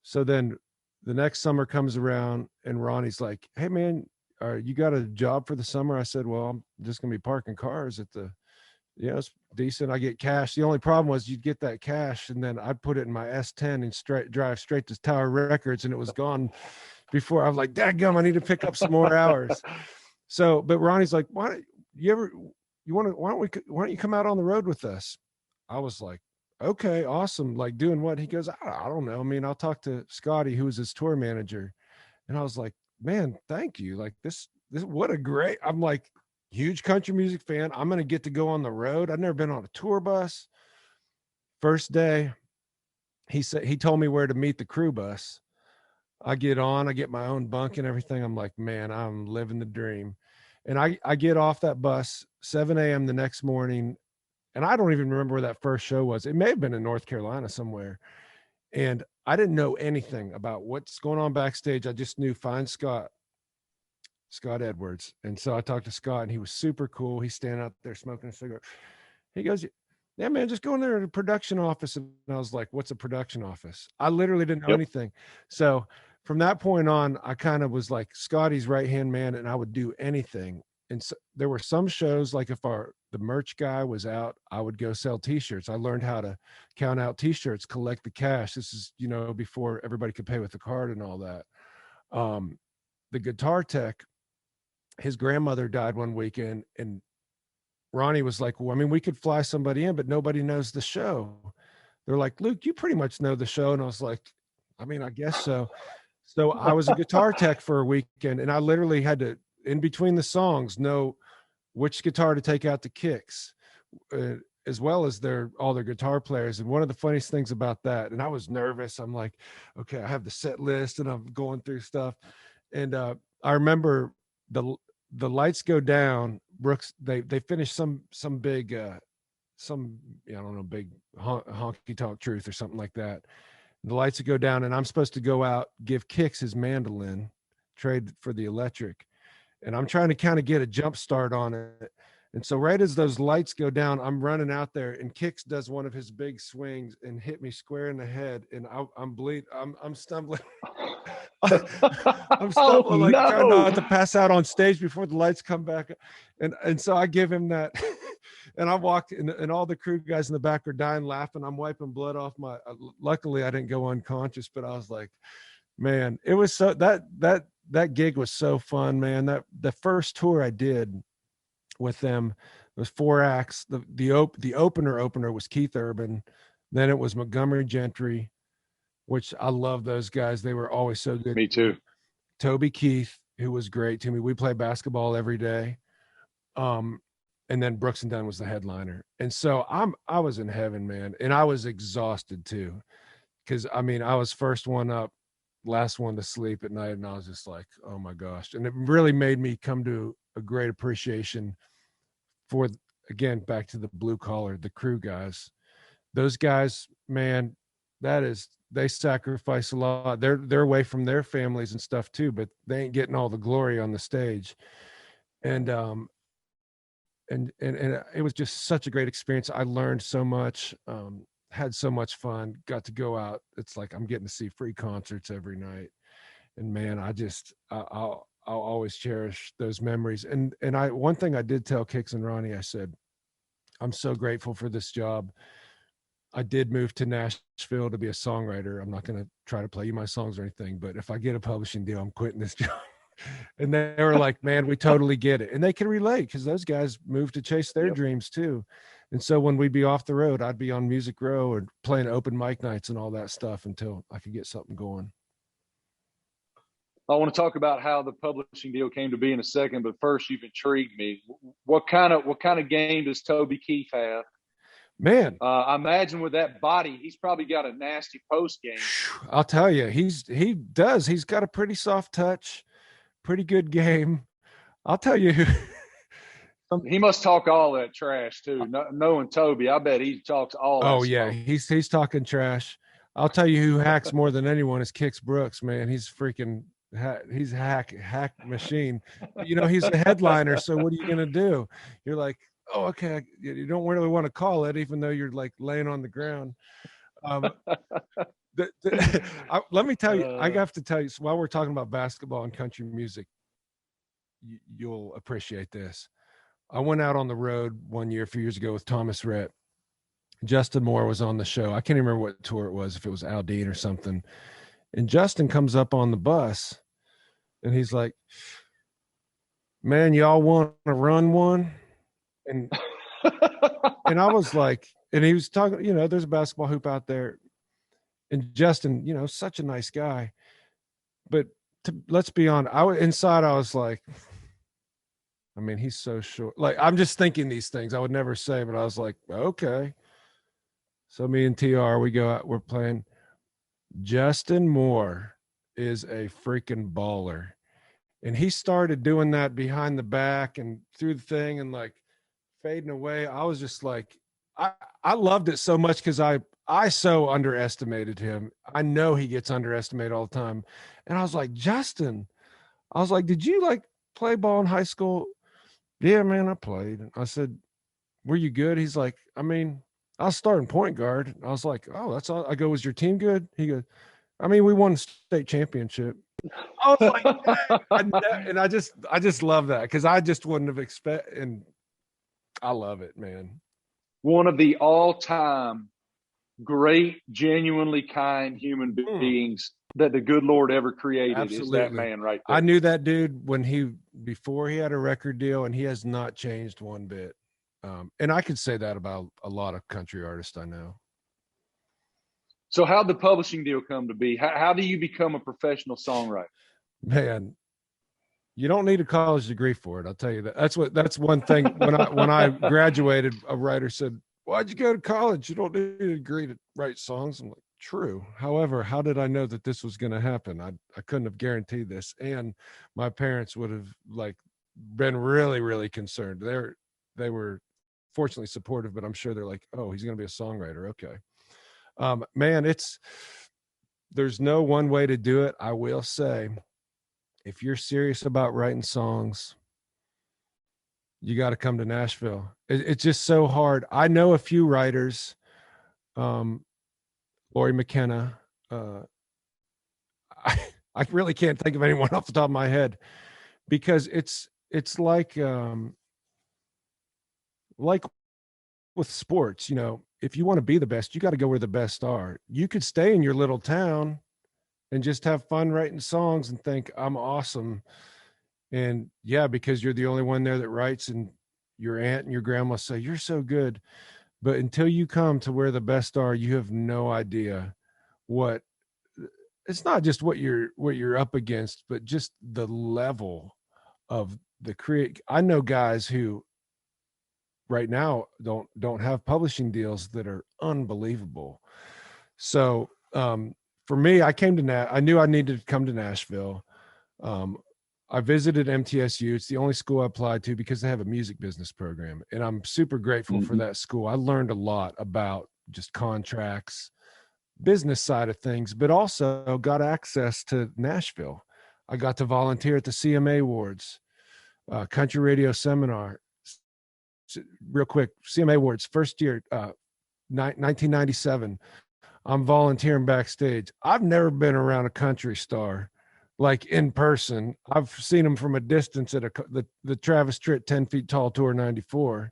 So then the next summer comes around and Ronnie's like, "Hey man, you got a job for the summer?" I said, "Well, I'm just gonna be parking cars at the, it's decent. I get cash. The only problem was you'd get that cash and then I'd put it in my S10 and drive straight to Tower Records, and it was gone before. I was like, dadgum, I need to pick up some more hours." So, but Ronnie's like, why don't you come out on the road with us? I was like, okay, awesome. Like, doing what? He goes, I don't know. I mean, I'll talk to Scotty, who was his tour manager. And I was like, man, thank you. Like this, what a great, I'm like, huge country music fan. I'm going to get to go on the road. I've never been on a tour bus. First day, he told me where to meet the crew bus. I get on, I get my own bunk and everything. I'm like, man, I'm living the dream. And I get off that bus 7 a.m. the next morning. And I don't even remember where that first show was. It may have been in North Carolina somewhere. And I didn't know anything about what's going on backstage. I just knew find Scott Edwards. And so I talked to Scott, and he was super cool. He's standing out there smoking a cigarette. He goes, yeah, man, just go in there to the production office. And I was like, what's a production office? I literally didn't know anything. So from that point on, I kind of was like Scotty's right-hand man, and I would do anything. And so there were some shows, like if the merch guy was out, I would go sell t-shirts. I learned how to count out t-shirts, collect the cash. This is, before everybody could pay with the card and all that. The guitar tech, his grandmother died one weekend, and Ronnie was like, well, I mean, we could fly somebody in, but nobody knows the show. They're like, Luke, you pretty much know the show. And I was like, I mean, I guess so. So I was a guitar tech for a weekend, and I literally had to, in between the songs, know which guitar to take out the kicks, as well as all their guitar players. And one of the funniest things about that, and I was nervous. I'm like, okay, I have the set list and I'm going through stuff. And I remember the lights go down. Brooks, they finished some big, I don't know, big honky tonk truth or something like that. The lights would go down, and I'm supposed to go out, give Kix his mandolin, trade for the electric. And I'm trying to kind of get a jump start on it. And so right as those lights go down, I'm running out there, and Kix does one of his big swings and hit me square in the head. And I'm bleeding. I'm stumbling. I'm stumbling, like trying not to pass out on stage before the lights come back. And so I give him that. And I walked in, and all the crew guys in the back are dying laughing. I'm wiping blood off luckily I didn't go unconscious, but I was like, man, it was so that gig was so fun, man. That the first tour I did with them was 4 acts. The opener was Keith Urban. Then it was Montgomery Gentry, which I love those guys. They were always so good. Me too. Toby Keith, who was great to me. We played basketball every day. And then Brooks and Dunn was the headliner. And so I was in heaven, man. And I was exhausted too. Cause I mean, I was first one up, last one to sleep at night. And I was just like, oh my gosh. And it really made me come to a great appreciation for, again, back to the blue collar, the crew guys. Those guys, man, they sacrifice a lot. They're away from their families and stuff too, but they ain't getting all the glory on the stage. And it was just such a great experience. I learned so much, had so much fun, got to go out. It's like I'm getting to see free concerts every night. And man, I'll always cherish those memories. And one thing I did tell Kix and Ronnie, I said, I'm so grateful for this job. I did move to Nashville to be a songwriter. I'm not going to try to play you my songs or anything, but if I get a publishing deal, I'm quitting this job. And they were like, man, we totally get it. And they can relate because those guys moved to chase their dreams too. And so when we'd be off the road, I'd be on Music Row or playing open mic nights and all that stuff until I could get something going. I want to talk about how the publishing deal came to be in a second, but first, you've intrigued me. What kind of game does Toby Keith have? Man, I imagine with that body, he's probably got a nasty post game. I'll tell you, he does. He's got a pretty soft touch, pretty good game. I'll tell you. He must talk all that trash too. Knowing Toby, I bet he talks all that. Oh yeah, he's talking trash. I'll tell you who hacks more than anyone is Kix Brooks, man. He's freaking he's a hack machine. You know, he's a headliner, so what are you gonna do? You're like, oh, okay, you don't really want to call it, even though you're like laying on the ground. Let me tell you, I have to tell you, so while we're talking about basketball and country music, you'll appreciate this. I went out on the road one year, a few years ago, with Thomas Rhett. Justin Moore was on the show. I can't even remember what tour it was, if it was Aldine or something. And Justin comes up on the bus, and he's like, man, y'all want to run one? And I was like, and he was talking, you know, there's a basketball hoop out there. And Justin, you know, such a nice guy. But let's be honest, inside I was like, I mean, he's so short. Like, I'm just thinking these things I would never say, but I was like, okay. So me and TR, we go out, we're playing. Justin Moore is a freaking baller. And he started doing that behind the back and through the thing and like fading away. I was just like, I loved it so much because I so underestimated him. I know he gets underestimated all the time. And I was like, Justin, I was like, did you like play ball in high school? Yeah, man, I played. I said, were you good? He's like, I mean, I was starting point guard. I was like, oh, that's all. I go, was your team good? He goes, I mean, we won the state championship. I was like, and I just love that because I just wouldn't have expected, and I love it, man. One of the all-time great, genuinely kind human beings that the good Lord ever created. Absolutely. Is that man right there. I knew that dude before he had a record deal, and he has not changed one bit. And I could say that about a lot of country artists I know. So how'd the publishing deal come to be? How do you become a professional songwriter? Man, you don't need a college degree for it. I'll tell you that. That's one thing. When I graduated, a writer said, why'd you go to college? You don't need a degree to write songs. I'm like, true. However, how did I know that this was going to happen? I couldn't have guaranteed this. And my parents would have like been really, really concerned. They were fortunately supportive, but I'm sure they're like, oh, he's going to be a songwriter. Okay. Man, there's no one way to do it. I will say, if you're serious about writing songs, you got to come to Nashville. It's just so hard. I know a few writers, Lori McKenna. I really can't think of anyone off the top of my head because it's like with sports, you know, if you want to be the best, you got to go where the best are. You could stay in your little town and just have fun writing songs and think I'm awesome. And yeah, because you're the only one there that writes, and your aunt and your grandma say, you're so good. But until you come to where the best are, you have no idea it's not just what you're up against, but just the level of the I know guys who right now don't have publishing deals that are unbelievable. So for me, I knew I needed to come to Nashville. I visited MTSU. It's the only school I applied to because they have a music business program. And I'm super grateful for that school. I learned a lot about just contracts, business side of things, but also got access to Nashville. I got to volunteer at the CMA Awards, country radio seminar. Real quick, CMA Awards, first year, 1997. I'm volunteering backstage. I've never been around a country star like in person. I've seen him from a distance at the Travis Tritt 10 Feet Tall Tour 94.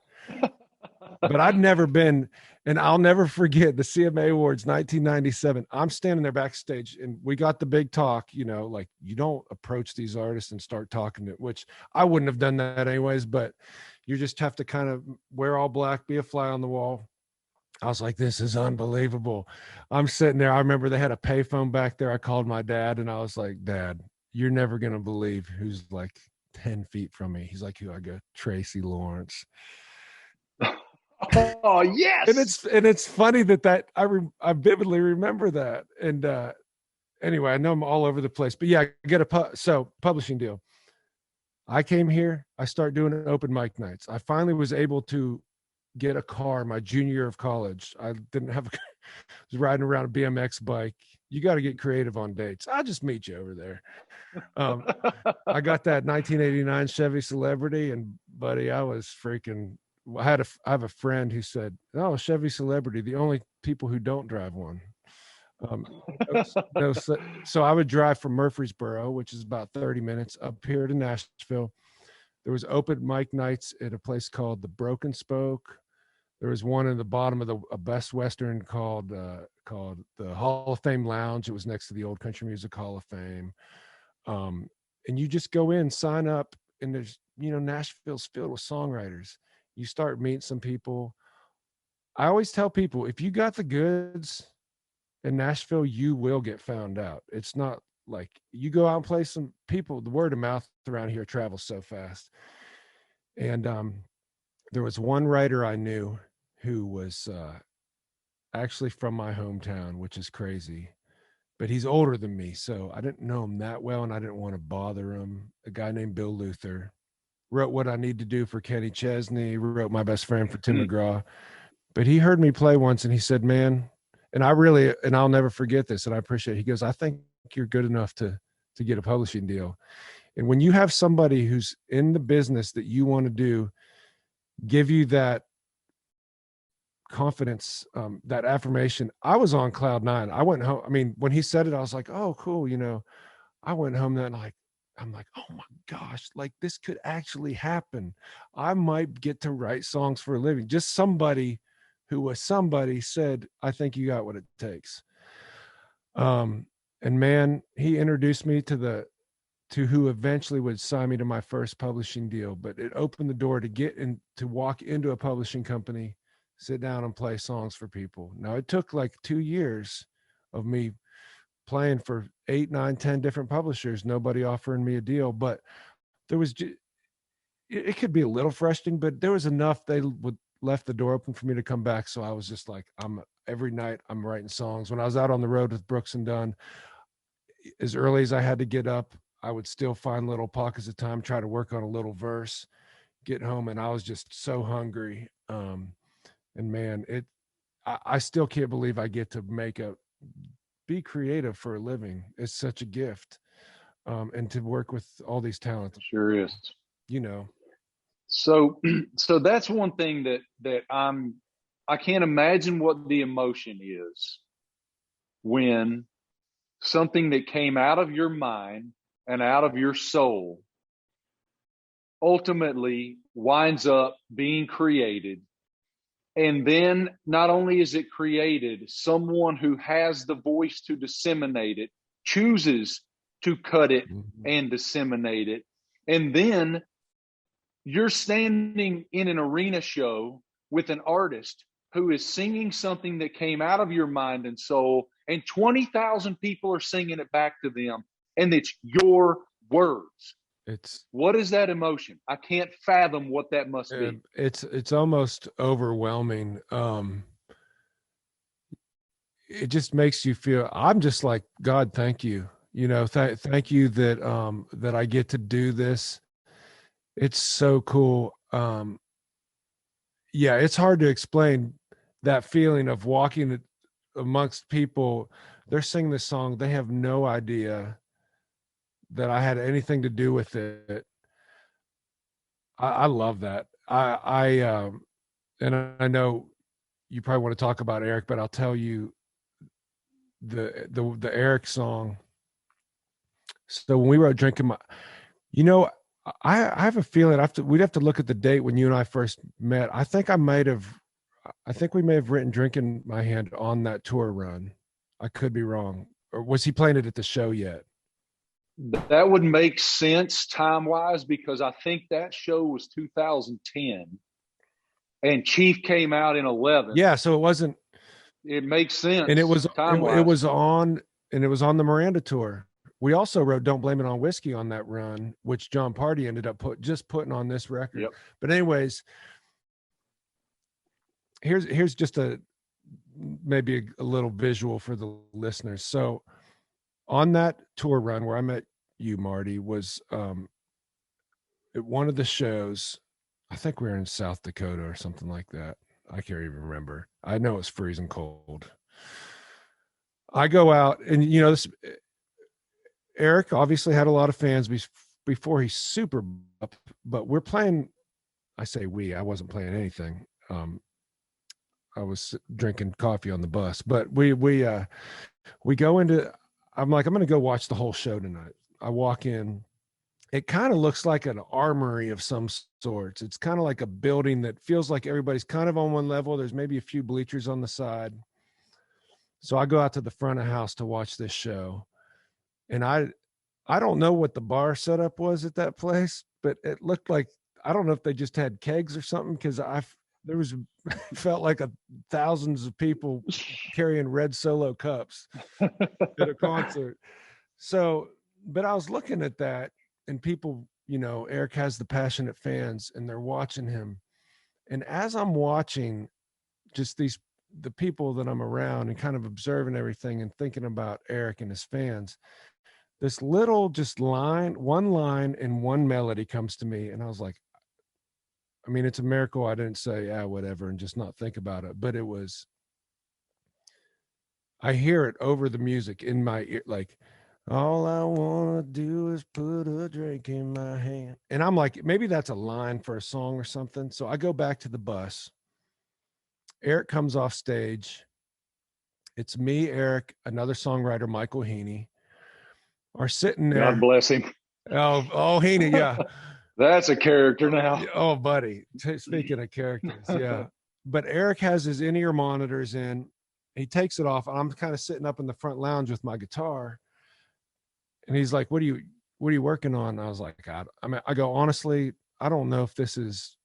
but I'd never been, and I'll never forget the CMA Awards 1997. I'm standing there backstage and we got the big talk, like you don't approach these artists and start talking to, which I wouldn't have done that anyways, but you just have to kind of wear all black, be a fly on the wall. I was like, this is unbelievable. I'm sitting there. I remember they had a payphone back there. I called my dad and I was like, Dad, you're never going to believe who's like 10 feet from me. He's like, who? I go, Tracy Lawrence. Oh, yes. And it's funny that I vividly remember that. And anyway, I know I'm all over the place, but yeah, I get a publishing deal. I came here, I started doing open mic nights. I finally was able to get a car my junior year of college. I didn't have I was riding around a BMX bike. You got to get creative on dates. I'll just meet you over there. I got that 1989 Chevy Celebrity, and buddy, I was freaking. I have a friend who said, "Oh, Chevy Celebrity, the only people who don't drive one." So I would drive from Murfreesboro, which is about 30 minutes, up here to Nashville. There was open mic nights at a place called the Broken Spoke. There was one in the bottom of a Best Western called the Hall of Fame Lounge. It was next to the Old Country Music Hall of Fame. And you just go in, sign up, and there's, Nashville's filled with songwriters. You start meeting some people. I always tell people, if you got the goods in Nashville, you will get found out. It's not like you go out and play some people, the word of mouth around here travels so fast. And there was one writer I knew who was actually from my hometown, which is crazy, but he's older than me. So I didn't know him that well and I didn't want to bother him. A guy named Bill Luther wrote What I Need to Do for Kenny Chesney, wrote My Best Friend for Tim McGraw. But he heard me play once and he said, man, and I'll never forget this, and I appreciate it. He goes, I think you're good enough to get a publishing deal. And when you have somebody who's in the business that you want to do, give you that confidence, that affirmation. I was on cloud nine. I went home. I mean, when he said it, I was like, oh, cool. I went home that night. I'm like, oh my gosh, like this could actually happen. I might get to write songs for a living. Just somebody who was somebody said, I think you got what it takes. And man, he introduced me to who eventually would sign me to my first publishing deal, but it opened the door to get in, to walk into a publishing company, sit down and play songs for people. Now it took like 2 years of me playing for 8, 9, 10 different publishers, nobody offering me a deal, but there was, it could be a little frustrating, but there was enough they would left the door open for me to come back. So I was just like, every night I'm writing songs. When I was out on the road with Brooks and Dunn, as early as I had to get up, I would still find little pockets of time, try to work on a little verse, get home. And I was just so hungry. And man, I still can't believe I get to be creative for a living. It's such a gift. And to work with all these talents. Sure is. So that's one thing that I can't imagine what the emotion is when something that came out of your mind and out of your soul ultimately winds up being created. And then not only is it created, someone who has the voice to disseminate it chooses to cut it and disseminate it. And then you're standing in an arena show with an artist who is singing something that came out of your mind and soul, and 20,000 people are singing it back to them, and it's your words. What is that emotion? I can't fathom what that must be. It's almost overwhelming. It just makes you feel, I'm just like, God, thank you. Thank you that I get to do this. It's so cool. Yeah, it's hard to explain that feeling of walking amongst people. They're singing this song. They have no idea that I had anything to do with it. I love that. And I know you probably want to talk about Eric, but I'll tell you the Eric song. So when we wrote Drinking My, I have a feeling we'd have to look at the date when you and I first met. I think I might have I think we may have written Drink in My Hand on that tour run. I could be wrong. Or was he playing it at the show yet? That would make sense time-wise, because I think that show was 2010 and Chief came out in 11. Yeah, so it wasn't. It makes sense. And it was time-wise. on the Miranda tour. We also wrote Don't Blame It on Whiskey on that run, which John Party ended up putting on this record. Yep. But anyways, here's just maybe a little visual for the listeners. So on that tour run where I met you, Marty, was at one of the shows. I think we were in South Dakota or something like that. I can't even remember. I know it's freezing cold. I go out and, this Eric obviously had a lot of fans before he's super up, but we're playing. I say I wasn't playing anything. I was drinking coffee on the bus, but we go into, I'm like, I'm going to go watch the whole show tonight. I walk in, it kind of looks like an armory of some sorts. It's kind of like a building that feels like everybody's kind of on one level. There's maybe a few bleachers on the side. So I go out to the front of house to watch this show. And I don't know what the bar setup was at that place, but it looked like, I don't know if they just had kegs or something, because felt like thousands of people carrying red Solo cups at a concert. So, but I was looking at that, and people, Eric has the passionate fans and they're watching him. And as I'm watching just the people that I'm around and kind of observing everything and thinking about Eric and his fans, this little one line and one melody comes to me. And I was like, I mean, it's a miracle I didn't say, whatever, and just not think about it. But I hear it over the music in my ear, like, all I want to do is put a drink in my hand. And I'm like, maybe that's a line for a song or something. So I go back to the bus. Eric comes off stage. It's me, Eric, another songwriter, Michael Heaney, are sitting there. God bless him. Oh, Heaney, yeah. That's a character now. Oh, buddy. Speaking of characters, yeah. But Eric has his in-ear monitors in. He takes it off, and I'm kind of sitting up in the front lounge with my guitar. And he's like, what are you working on? And I was like, I go, honestly, I don't know if this is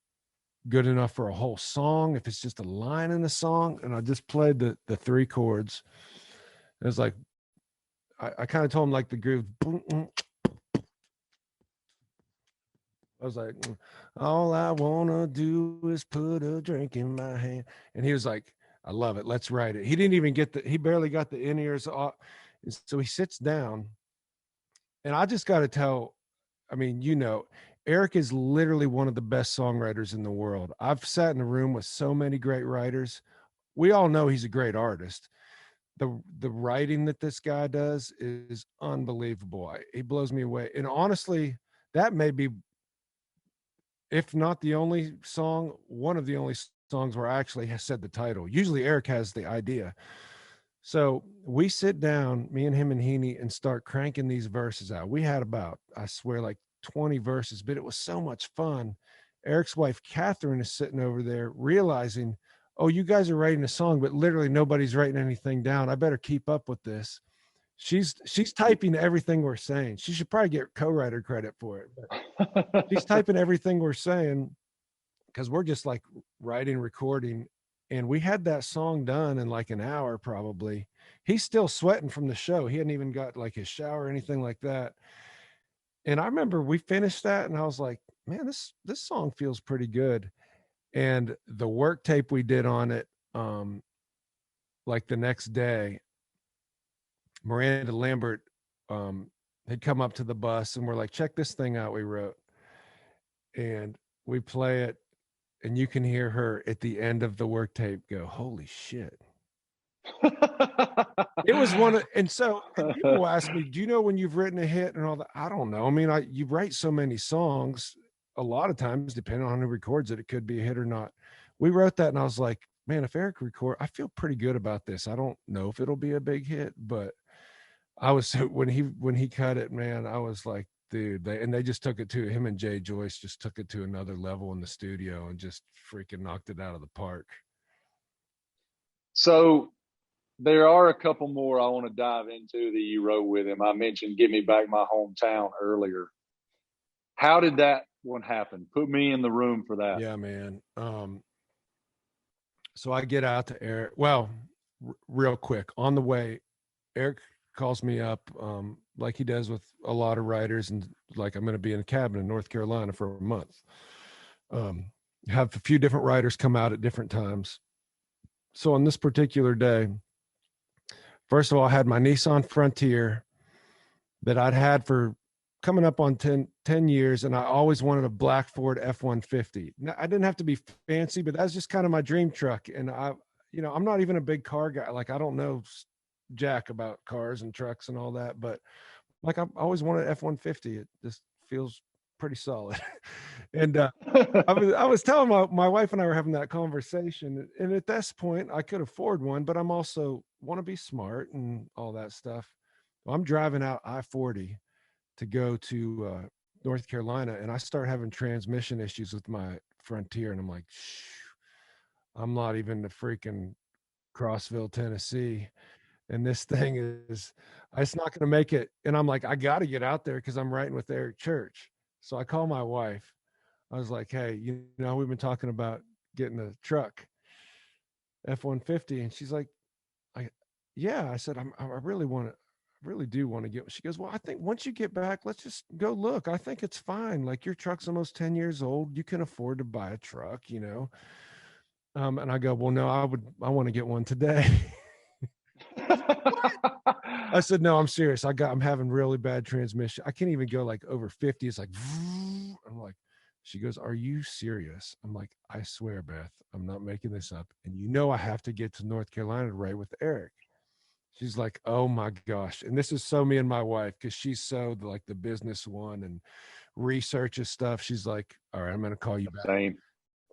good enough for a whole song, if it's just a line in the song. And I just played the 3 chords. It was like, I kind of told him like the groove. I was like, all I want to do is put a drink in my hand. And he was like, I love it. Let's write it. He didn't even he barely got the in-ears off. So he sits down. And I just got to tell, I mean, Eric is literally one of the best songwriters in the world. I've sat in a room with so many great writers. We all know he's a great artist. The writing that this guy does is unbelievable. He blows me away. And honestly, that may be, if not the only song, one of the only songs where I actually said the title. Usually Eric has the idea. So we sit down, me and him and Heaney, and start cranking these verses out. We had about, I swear, like 20 verses, but it was so much fun. Eric's wife, Catherine, is sitting over there realizing, oh, you guys are writing a song, but literally nobody's writing anything down. I better keep up with this. She's typing everything we're saying. She should probably get co-writer credit for it. But she's typing everything we're saying, because we're just like writing, recording. And we had that song done in like an hour, probably. He's still sweating from the show. He hadn't even got like his shower or anything like that. And I remember we finished that and I was like, man, this song feels pretty good. And the work tape we did on it, like the next day, Miranda Lambert had come up to the bus and we're like, check this thing out we wrote. And we play it. And you can hear her at the end of the work tape go, holy shit. It was and people ask me, do you know when you've written a hit and all that? I don't know. I mean, you write so many songs, a lot of times, depending on who records it, it could be a hit or not. We wrote that and I was like, man, if Eric I feel pretty good about this. I don't know if it'll be a big hit, but I was, when he cut it, man, I was like, dude, they just took it to him, and Jay Joyce just took it to another level in the studio and just freaking knocked it out of the park. So there are a couple more I want to dive into that you wrote with him. I mentioned Get Me Back My Hometown earlier. How did that one happen? Put me in the room for that. Yeah, man. So I get out to Eric. Well, real quick on the way, Eric calls me up, like he does with a lot of writers, and like, I'm going to be in a cabin in North Carolina for a month. Have a few different writers come out at different times. So on this particular day, first of all, I had my Nissan Frontier that I'd had for coming up on 10 years, and I always wanted a black Ford F-150. Now, I didn't have to be fancy, but that's just kind of my dream truck. And I'm not even a big car guy. Like, I don't know jack about cars and trucks and all that, but like, I always wanted F-150. It just feels pretty solid. And I was telling my wife and I were having that conversation, and at this point I could afford one, but I'm also want to be smart and all that stuff. Well, I'm driving out I-40 to go to North Carolina, and I start having transmission issues with my Frontier, and I'm like, I'm not even to freaking Crossville, Tennessee, and this thing is, it's not going to make it. And I'm like, I got to get out there because I'm writing with Eric Church. So I call my wife. I was like, hey, we've been talking about getting a truck, F-150. And she's like, yeah. I said, I really do want to get. She goes, well, I think once you get back, let's just go look. I think it's fine. Like, your truck's almost 10 years old. You can afford to buy a truck, And I go, well, no, I want to get one today. I said, no, I'm serious. I'm having really bad transmission. I can't even go like over 50. It's like, I'm like, she goes, are you serious? I'm like, I swear, Beth, I'm not making this up. And I have to get to North Carolina to write with Eric. She's like, oh my gosh. And this is so me and my wife, because she's so like the business one and researches stuff. She's like, all right, I'm going to call you back. Same.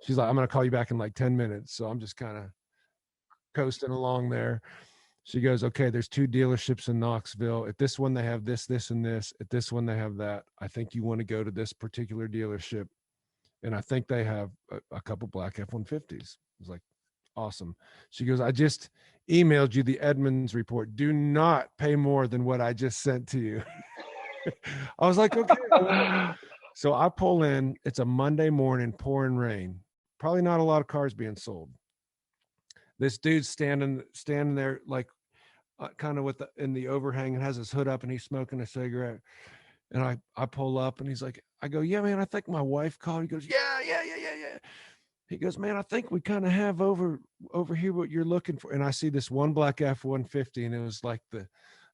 She's like, I'm going to call you back in like 10 minutes. So I'm just kind of coasting along there. She goes, okay, there's 2 dealerships in Knoxville. At this one, they have this, this, and this. At this one, they have that. I think you want to go to this particular dealership. And I think they have a couple black F-150s. I was like, awesome. She goes, I just emailed you the Edmunds report. Do not pay more than what I just sent to you. I was like, okay. So I pull in. It's a Monday morning, pouring rain. Probably not a lot of cars being sold. This dude's standing there, like kind of in the overhang, and has his hood up, and he's smoking a cigarette. And I pull up, and he's like, I go, yeah, man, I think my wife called. He goes, yeah. He goes, man, I think we kind of have over here what you're looking for. And I see this one black F-150, and it was like the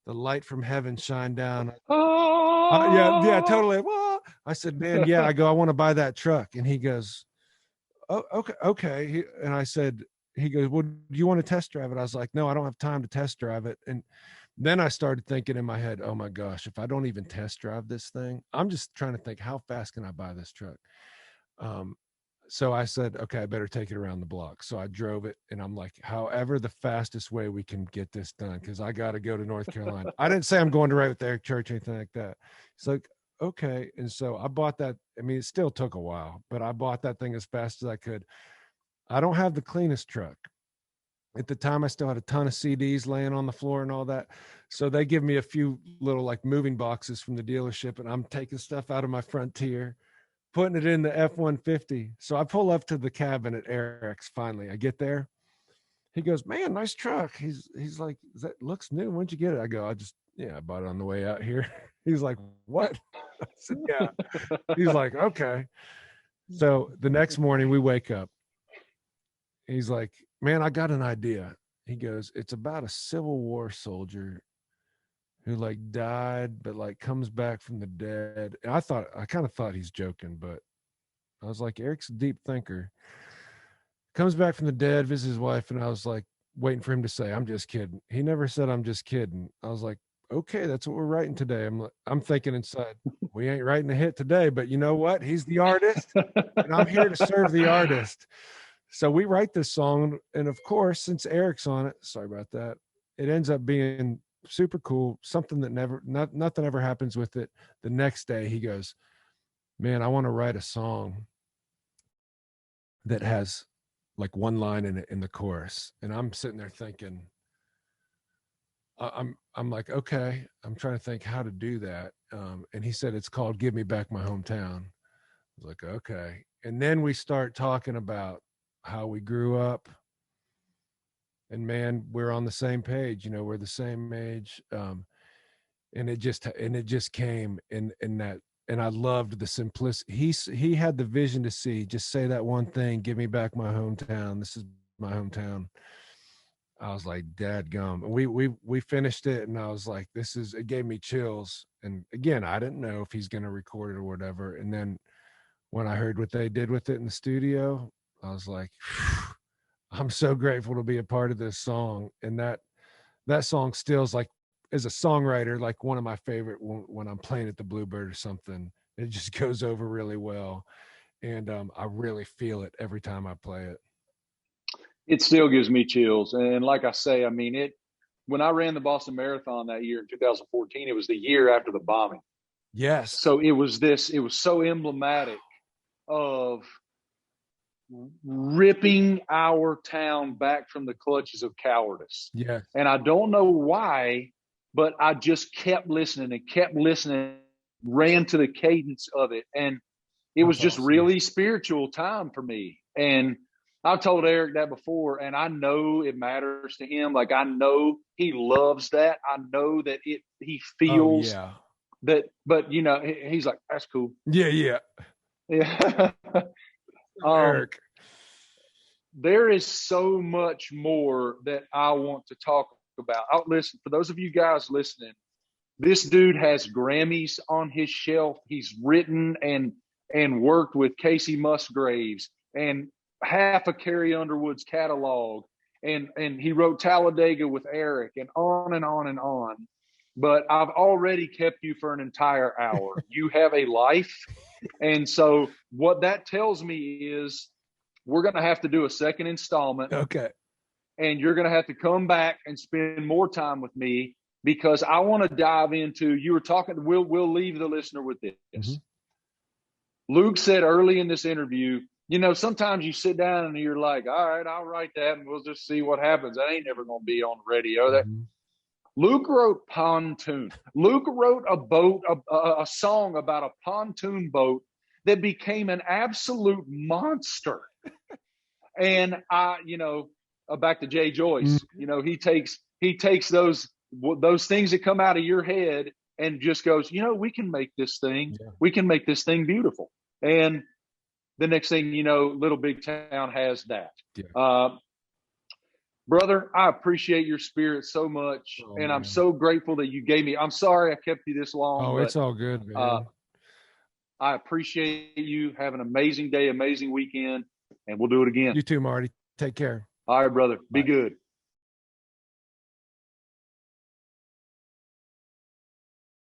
light from heaven shine down. Yeah, totally. Well, I said, man, yeah. I go, I want to buy that truck. And he goes, oh, okay. And I said, he goes, well, do you want to test drive it? I was like, no, I don't have time to test drive it. And then I started thinking in my head, oh my gosh, if I don't even test drive this thing, I'm just trying to think, how fast can I buy this truck? So I said, okay, I better take it around the block. So I drove it, and I'm like, however the fastest way we can get this done, because I got to go to North Carolina. I didn't say I'm going to write with Eric Church or anything like that. It's like, okay. And so I bought that. I mean, it still took a while, but I bought that thing as fast as I could. I don't have the cleanest truck. At the time, I still had a ton of CDs laying on the floor and all that. So they give me a few little like moving boxes from the dealership, and I'm taking stuff out of my Frontier, putting it in the F-150. So I pull up to the cabin at Eric's. Finally, I get there. He goes, man, nice truck. He's like, that looks new. When'd you get it? I go, I bought it on the way out here. He's like, what? I said, yeah. He's like, okay. So the next morning we wake up. He's like, man, I got an idea. He goes, it's about a Civil War soldier who like died, but like comes back from the dead. And I kind of thought he's joking, but I was like, Eric's a deep thinker. Comes back from the dead, visits his wife, and I was like waiting for him to say, I'm just kidding. He never said, I'm just kidding. I was like, okay, that's what we're writing today. I'm thinking inside, we ain't writing a hit today, but you know what? He's the artist, and I'm here to serve the artist. So we write this song, and of course, since Eric's on it, sorry about that, it ends up being super cool, something that nothing ever happens with it. The next day he goes, man, I want to write a song that has like one line in the chorus. And I'm sitting there thinking, I'm like, okay, I'm trying to think how to do that. And he said, it's called Give Me Back My Hometown. I was like, okay. And then we start talking about how we grew up, and man, we're on the same page, you know, we're the same age. And it just came in that, and I loved the simplicity. He had the vision to see, just say that one thing, give me back my hometown. This is my hometown. I was like, dadgum. We finished it, and I was like, it gave me chills. And again, I didn't know if he's going to record it or whatever. And then when I heard what they did with it in the studio, I was like, I'm so grateful to be a part of this song. And that song still is like, as a songwriter, like one of my favorite when I'm playing at the Bluebird or something. It just goes over really well. And I really feel it every time I play it. It still gives me chills. And like I say, I mean, when I ran the Boston Marathon that year in 2014, it was the year after the bombing. Yes. So it was so emblematic of ripping our town back from the clutches of cowardice. Yeah. And I don't know why, but I just kept listening, ran to the cadence of it. And it was just really spiritual time for me. And I've told Eric that before, and I know it matters to him. Like, I know he loves that. I know that he feels that, but you know, he's like, that's cool. Yeah. Eric. There is so much more that I want to talk about. Listen, for those of you guys listening, this dude has Grammys on his shelf. He's written and worked with Casey Musgraves and half of Carrie Underwood's catalog. And he wrote Talladega with Eric, and on and on and on. But I've already kept you for an entire hour. You have a life. And so what that tells me is we're going to have to do a second installment. Okay. And you're going to have to come back and spend more time with me, because I want to dive into, you were talking, we'll leave the listener with this. Mm-hmm. Luke said early in this interview, you know, sometimes you sit down and you're like, all right, I'll write that and we'll just see what happens. That ain't never going to be on the radio. Mm-hmm. Luke wrote Pontoon. Luke wrote a song about a pontoon boat that became an absolute monster. And back to Jay Joyce, you know, he takes those things that come out of your head and just goes, you know, we can make this thing, we can make this thing beautiful. And the next thing you know, Little Big Town has that. Yeah. Brother, I appreciate your spirit so much. And man, I'm so grateful that you gave me, I'm sorry I kept you this long. Oh, but it's all good, man. I appreciate you. Have an amazing day, amazing weekend, and we'll do it again. You too, Marty. Take care. All right, brother. Bye. Be good.